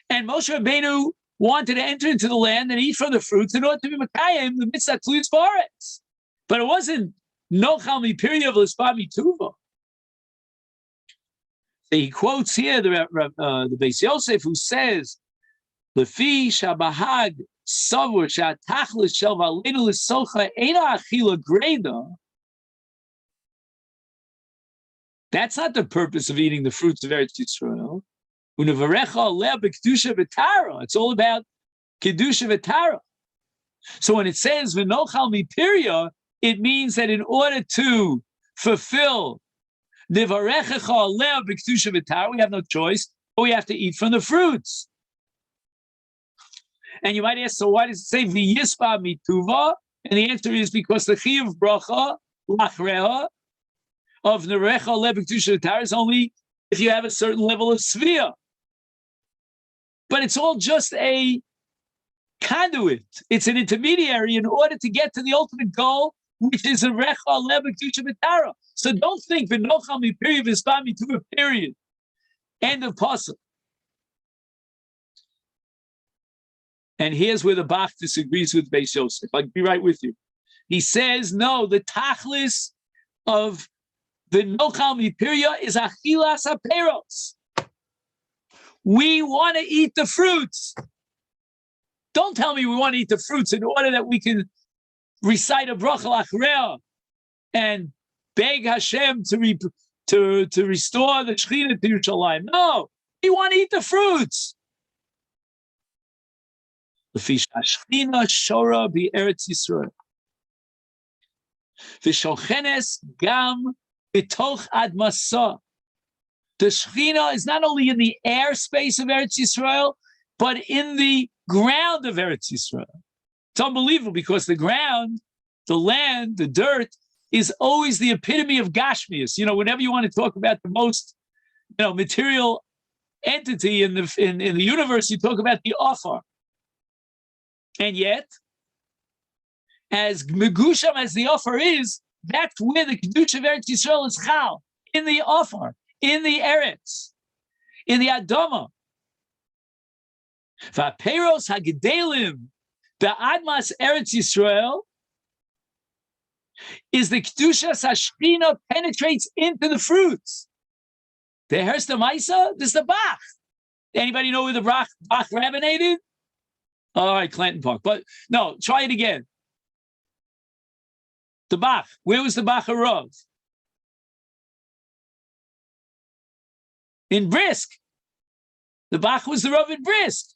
And Moshe Rabbeinu wanted to enter into the land and eat from the fruits in order to be Makayim, the mitzvah tluyos ba'aretz. But it wasn't nochal mipirya v'lispa mituva. So he quotes here the Beis Yosef, who says, Lefi shabahag savur shatachlis shel v'aleinu l'socha eina achila greda. That's not the purpose of eating the fruits of Eretz Yisrael. It's all about kedusha v'tara. So when it says v'nochal mipirya, it means that in order to fulfill nivarechecha aleh b'kedusha v'tara, we have no choice, but we have to eat from the fruits. And you might ask, so why does it say v'yispa mituva? And the answer is because the chiyuv bracha lachreha of nivarecha aleh b'kedusha v'tara is only if you have a certain level of svia. But it's all just a conduit. It's an intermediary in order to get to the ultimate goal, which is a recha aleh b'kedusha v'tara. So don't think v'nochal mipirya v'nispa mituva, period. End of pasuk. And here's where the Bach disagrees with Beis Yosef. I'll be right with you. He says, no, the tachlis of the nochal mipirya is achilas haperos. We want to eat the fruits. Don't tell me we want to eat the fruits in order that we can recite a bracha lachreah and beg Hashem to restore the Shekhinah to Yerushalayim. No, we want to eat the fruits. Shechina shora b'Eretz Yisrael. V'shochenes gam b'toch admasa. The Shekhinah is not only in the airspace of Eretz Yisrael, but in the ground of Eretz Yisrael. It's unbelievable because the ground, the land, the dirt is always the epitome of Gashmius. Whenever you want to talk about the most, material entity in the universe, you talk about the Ofar. And yet, as Megusham as the Ofar is, that's where the Kedusha of Eretz Yisrael is Chal, in the Ofar, in the Eretz, in the Adama. Va'peros hagedelim, the Admas Eretz Yisrael, is the Kedusha Sashchina penetrates into the fruits. The Hersta Maisa, this is the Bach. Anybody know where the Bach rabinated? All right, Clanton Park. But no, try it again. The Bach. Where was the Bach Rav? In Brisk. The Bach was the Rav in Brisk.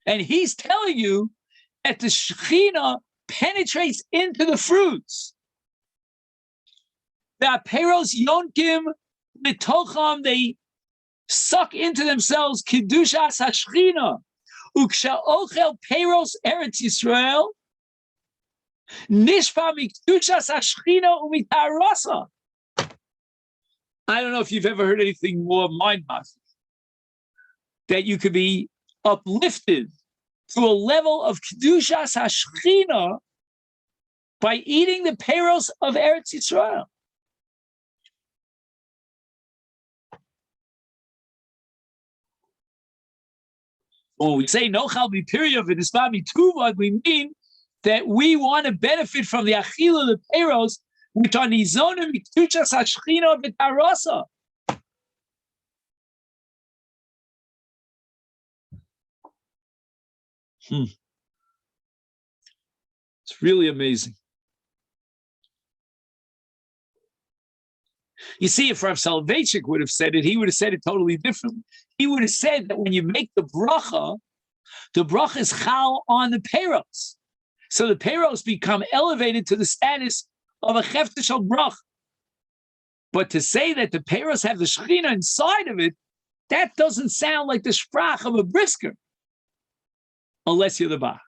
And he's telling you that the Shekhinah penetrates into the fruits. The Peros Yonkim Mitocham, they suck into themselves Kedushas HaShechina. Uksha Ochel Peros Eretz Yisrael Nishpa Mikedushas HaShechina Umitarasa. I don't know if you've ever heard anything more mind-boggling. That you could be uplifted to a level of Kedushas HaShechina by eating the Peros of Eretz Yisrael. When we say Nochal B'Pirya V'Nisba Mituvad, we mean that we want to benefit from the Achila of the Peros, which are Nizonim Mikedushas HaShechina V'Tarasa. It's really amazing. You see, if Rav Soloveitchik would have said it, he would have said it totally differently. He would have said that when you make the bracha is chal on the peros. So the peros become elevated to the status of a chefta shel bracha. But to say that the peros have the Shekhinah inside of it, that doesn't sound like the sprach of a brisker. Unless you're the Bach.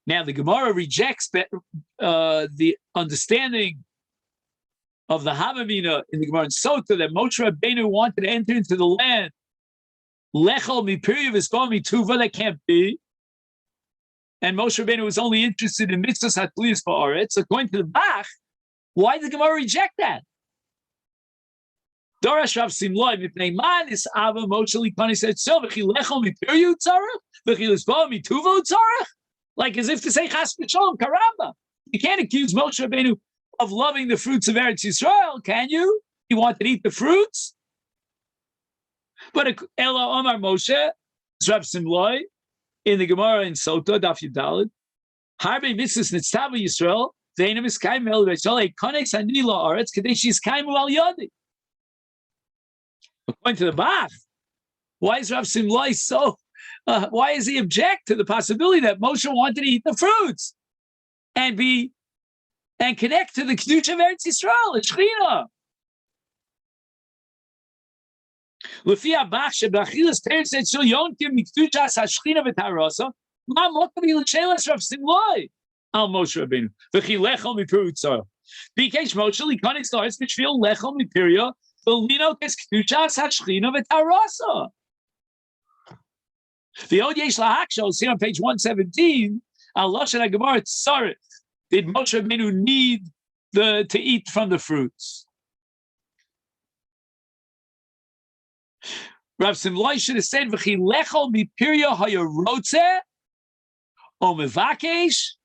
Now, the Gemara rejects the understanding of the Havamina in the Gemara in Sota that Moshe Rabbeinu wanted to enter into the land. Lechol mipiriv v'sbal mituva, that can't be. And Moshe Rabbeinu was only interested in mitzvahs hatliyas ba'aretz. According to the Bach, why did the Gemara reject that? Dorash Rav Simloi mipnei man is ava Moshe likani said so v'chi lechol mipiriv utzarach v'chi l'sbal mituva utzarach. Like as if to say, Chas v'sholom, karamba. You can't accuse Moshe Rabbeinu of loving the fruits of Eretz Yisrael, can you? He wanted to eat the fruits. But Ela Omar Moshe, Rav Simloi, in the Gemara in Sota, Daf Yudalid, Harbe mitzvahs nitztava Yisrael, ve'enim iskayim el v'sholei konex ani la'aretz kadesh yiskayim al yadi. According to the Bach, why is Rav Simloi so? Why does he object to the possibility that Moshe wanted to eat the fruits and connect to the Kedusha of Eretz Yisrael, the Shechina? L'fi Abach she'b'achilas peretz etzil yonkim mikdushas hashchina v'tarasa ma mokavi l'shelas Rav Simloi al Moshe Rabbeinu v'chi lechol mipir utzara b'ikesh Moshe likanis la'aretz b'shvil lechol mipirya v'lino kes kedushas hashchina v'tarasa. The Od Yesh Lahaksha is here on page 117. Allah Shana Gemara Tzarech. Did Moshe Rabbeinu need to eat from the fruits? Rav Simloi should have said, "V'chi lechol mipirya hayarotze o mevakesh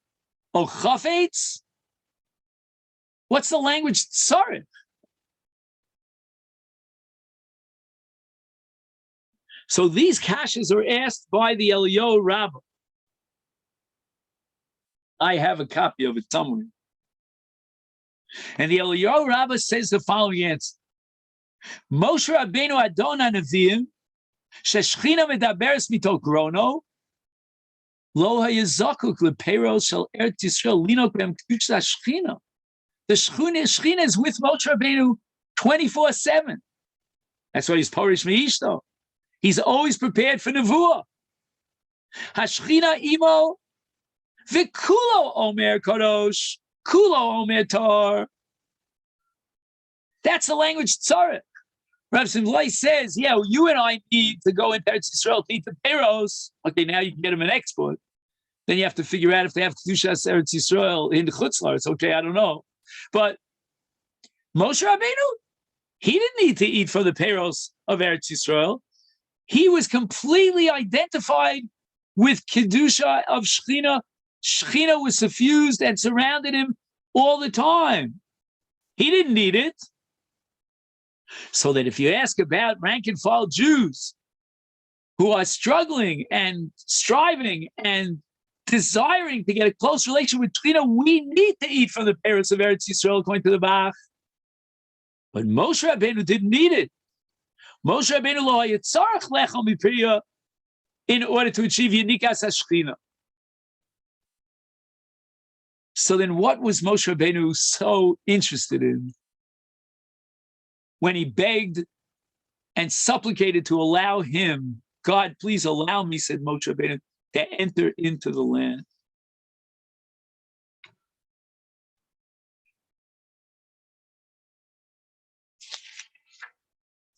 o chafetz." What's the language tzarech? So these kashas are asked by the Eliyahu Rabbah. I have a copy of it somewhere. And the Eliyahu Rabbah says the following answer. Moshe Rabbeinu Adon HaNeviim, sheshchina medaberes mito grono, lo hayazakuk leperos shel Eretz Yisrael linok bem kuch shechina. The Shechina is with Moshe Rabbeinu 24/7. That's why he's Porish Meishto. He's always prepared for Nevuah. Hashchina imo v'kulo omer kadosh, kulo omer tor. That's the language tzarek. Rav Simlai says, yeah, well, you and I need to go into Eretz Yisrael to eat the peros. Okay, now you can get them an export. Then you have to figure out if they have Kedushas Eretz Yisrael in the Chutzlar. It's okay, I don't know. But Moshe Rabbeinu, he didn't need to eat for the peros of Eretz Yisrael. He was completely identified with Kedusha of Shechina. Shechina was suffused and surrounded him all the time. He didn't need it. So that if you ask about rank and file Jews who are struggling and striving and desiring to get a close relation with Shechina, we need to eat from the peros of Eretz Yisrael, according to the Bach. But Moshe Rabbeinu didn't need it. Moshe Rabbeinu lo hayatzarach lechel mipriya in order to achieve Yinikas HaShechina. So then what was Moshe Rabbeinu so interested in when he begged and supplicated to allow him, God, please allow me, said Moshe Rabbeinu, to enter into the land?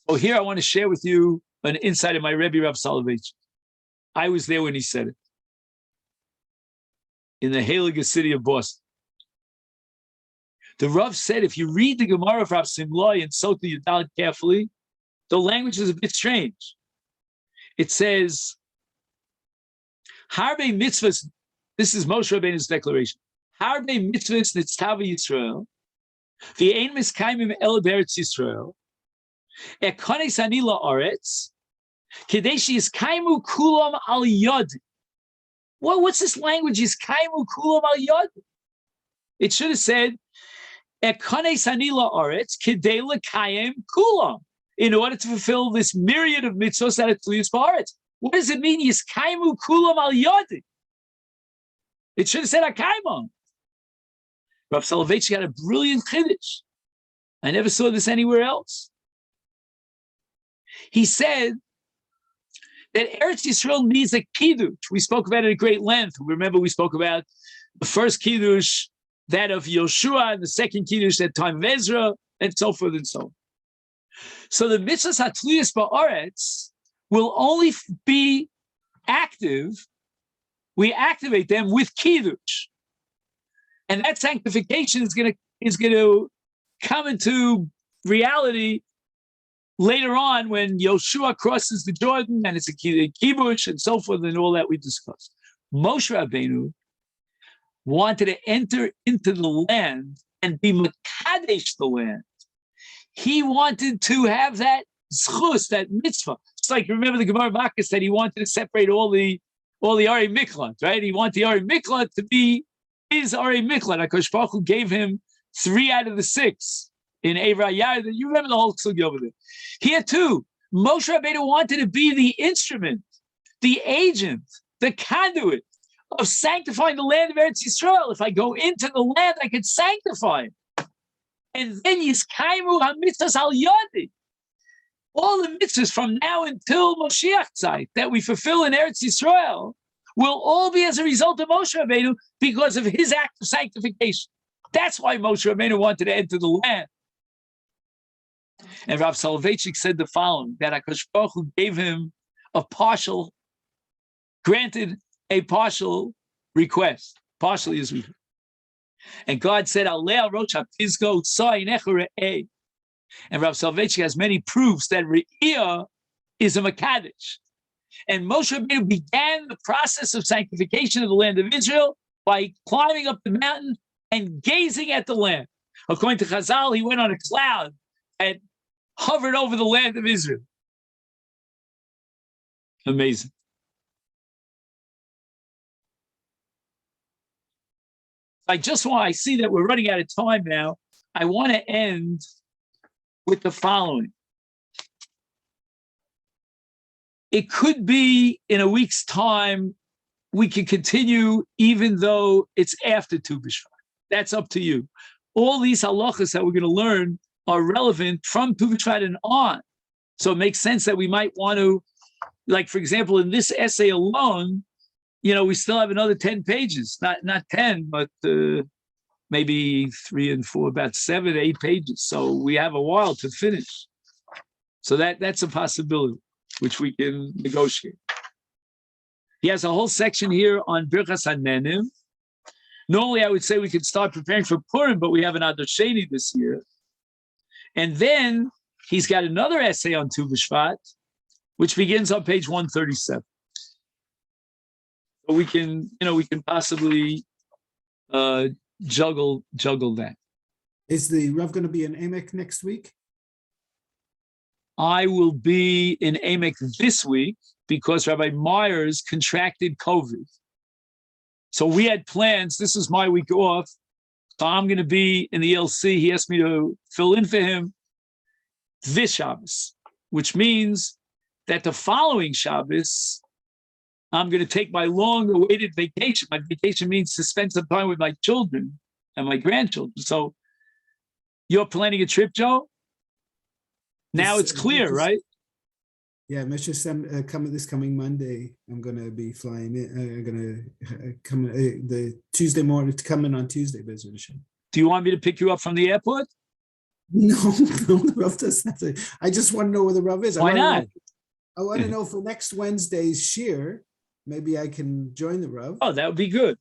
So here I want to share with you an insight of my Rebbe Rav Soloveitchik. I was there when he said it. In the Heilige city of Boston. The Rav said, if you read the Gemara of Rav Simlai and Sota Yudalit carefully, the language is a bit strange. It says, Harbe mitzvahs, this is Moshe Rabbeinu's declaration, Harbe mitzvahs nitztava Yisrael, v'ein miskaimim el beretz Yisrael, ekones ani la'aretz, kedei sheyiskaimu kulam al yod. Well, what's this language? Yiskaimu kulam al yod. It should have said, ekones ani la'aretz, kedei lekayim kulam, in order to fulfill this myriad of mitzvahs that are tluyos ba'aretz. What does it mean? Yiskaimu kulam al yod. It should have said akaimon. Rav Soloveitchik had a brilliant chiddush. I never saw this anywhere else. He said that Eretz Yisrael needs a kiddush. We spoke about it at great length. Remember, we spoke about the first kiddush, that of Yoshua, and the second kiddush, that time of Ezra, and so forth and so on. So the mitzvahs hatluyos ba'aretz will only be active. We activate them with kiddush, and that sanctification is going to come into reality later on when Yoshua crosses the Jordan and it's a kibush and so forth and all that we discussed. Moshe Rabbeinu wanted to enter into the land and be mekadesh the land. He wanted to have that zchus, that mitzvah. It's like, remember the Gemara Makkas that he wanted to separate all the Ari Miklat, right? He wanted the Ari Miklat to be his Ari Miklat. HaKadosh Baruch Hu gave him 3 out of the 6 in Eivra Yar. You remember the whole sugi over there. Here too, Moshe Rabbeinu wanted to be the instrument, the agent, the conduit of sanctifying the land of Eretz Yisrael. If I go into the land, I can sanctify it. And then Yiskaimu HaMitzvahs Al Yodi. All the mitzvahs from now until Moshiach Tzeit that we fulfill in Eretz Yisrael will all be as a result of Moshe Rabbeinu because of his act of sanctification. That's why Moshe Rabbeinu wanted to enter the land. And Rav Soloveitchik said the following, that HaKadosh Baruch Hu gave him granted a partial request, partially his request. And God said, Alei Rosh HaPizgo Tzai Necha Re'eh. And Rav Soloveitchik has many proofs that Re'iyah is a Makadesh. And Moshe Rabbeinu began the process of sanctification of the land of Israel by climbing up the mountain and gazing at the land. According to Chazal, he went on a cloud and hovered over the land of Israel. Amazing. I see that we're running out of time now. I want to end with the following. It could be in a week's time, we can continue even though it's after Tu B'Shvat. That's up to you. All these halachas that we're going to learn are relevant from Tu B'Shvat and on. So it makes sense that we might want to, like, for example, in this essay alone, we still have another 10 pages, not 10, but maybe 3 and 4, about 7, 8 pages. So we have a while to finish. So that's a possibility, which we can negotiate. He has a whole section here on Birchas HaNenim. Normally, I would say we could start preparing for Purim, but we have an Adar Sheni this year. And then he's got another essay on Tu B'Shvat, which begins on page 137. So we can possibly juggle that. Is the Rav going to be in Emek next week? I will be in Emek this week because Rabbi Myers contracted COVID. So we had plans. This is my week off. So I'm going to be in the LC. He asked me to fill in for him this Shabbos, which means that the following Shabbos, I'm going to take my long-awaited vacation. My vacation means to spend some time with my children and my grandchildren. So you're planning a trip, Joe? Now it's clear, right? Yeah, this coming Monday, I'm going to be flying in. I'm going to come the Tuesday morning, to come in on Tuesday, Be'ezrat Hashem. Do you want me to pick you up from the airport? No, the Rav doesn't have to. I just want to know where the Rav is. Why not? I want to know for next Wednesday's shir, maybe I can join the Rav. Oh, that would be good.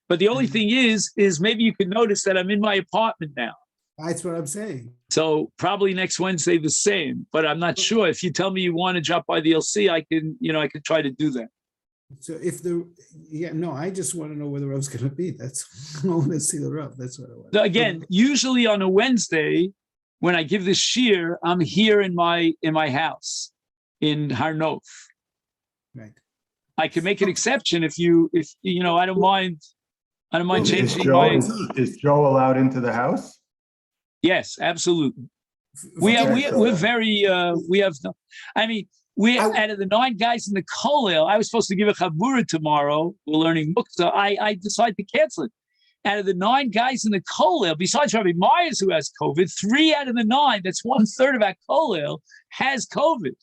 But the only thing is maybe you could notice that I'm in my apartment now. That's what I'm saying. So probably next Wednesday the same, but I'm not sure. If you tell me you want to drop by the LC, I can try to do that. So I just want to know where the Rav's going to be. That's I want to see the Rav. That's what I want. So again, usually on a Wednesday, when I give this shir, I'm here in my house in Har Nof. Right. I can make an exception if I don't mind. I don't mind changing Is Joe allowed into the house? Yes, absolutely. We're very, we have no, out of the 9 guys in the kollel, I was supposed to give a chabura tomorrow. We're learning muktzah. I decided to cancel it. Out of the 9 guys in the kollel, besides Rabbi Myers who has COVID, 3 out of the 9, that's 1/3 of our kollel, has COVID.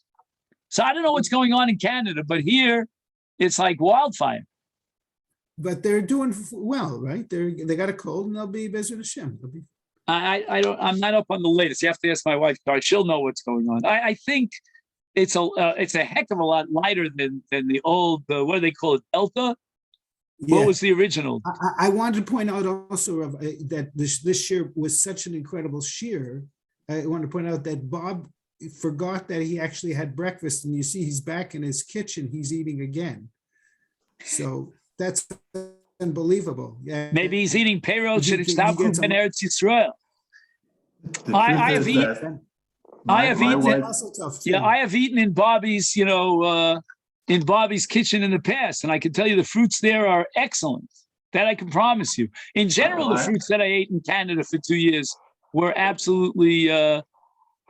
So I don't know what's going on in Canada, but here it's like wildfire. But they're doing well, right? They got a cold and they'll be Be'ezrat Hashem. I'm not up on the latest. You have to ask my wife. She'll know what's going on. I think it's a heck of a lot lighter than the old what do they call it, Delta? Yeah. What was the original? I wanted to point out also that this year was such an incredible shear. I want to point out that Bob forgot that he actually had breakfast, and you see he's back in his kitchen. He's eating again. So that's unbelievable. Yeah, maybe he's eating payroll should it's now in Eretz Yisrael. I have eaten. I have eaten in Bobby's, in Bobby's kitchen in the past, and I can tell you the fruits there are excellent. That I can promise you. In general, the fruits that I ate in Canada for 2 years were absolutely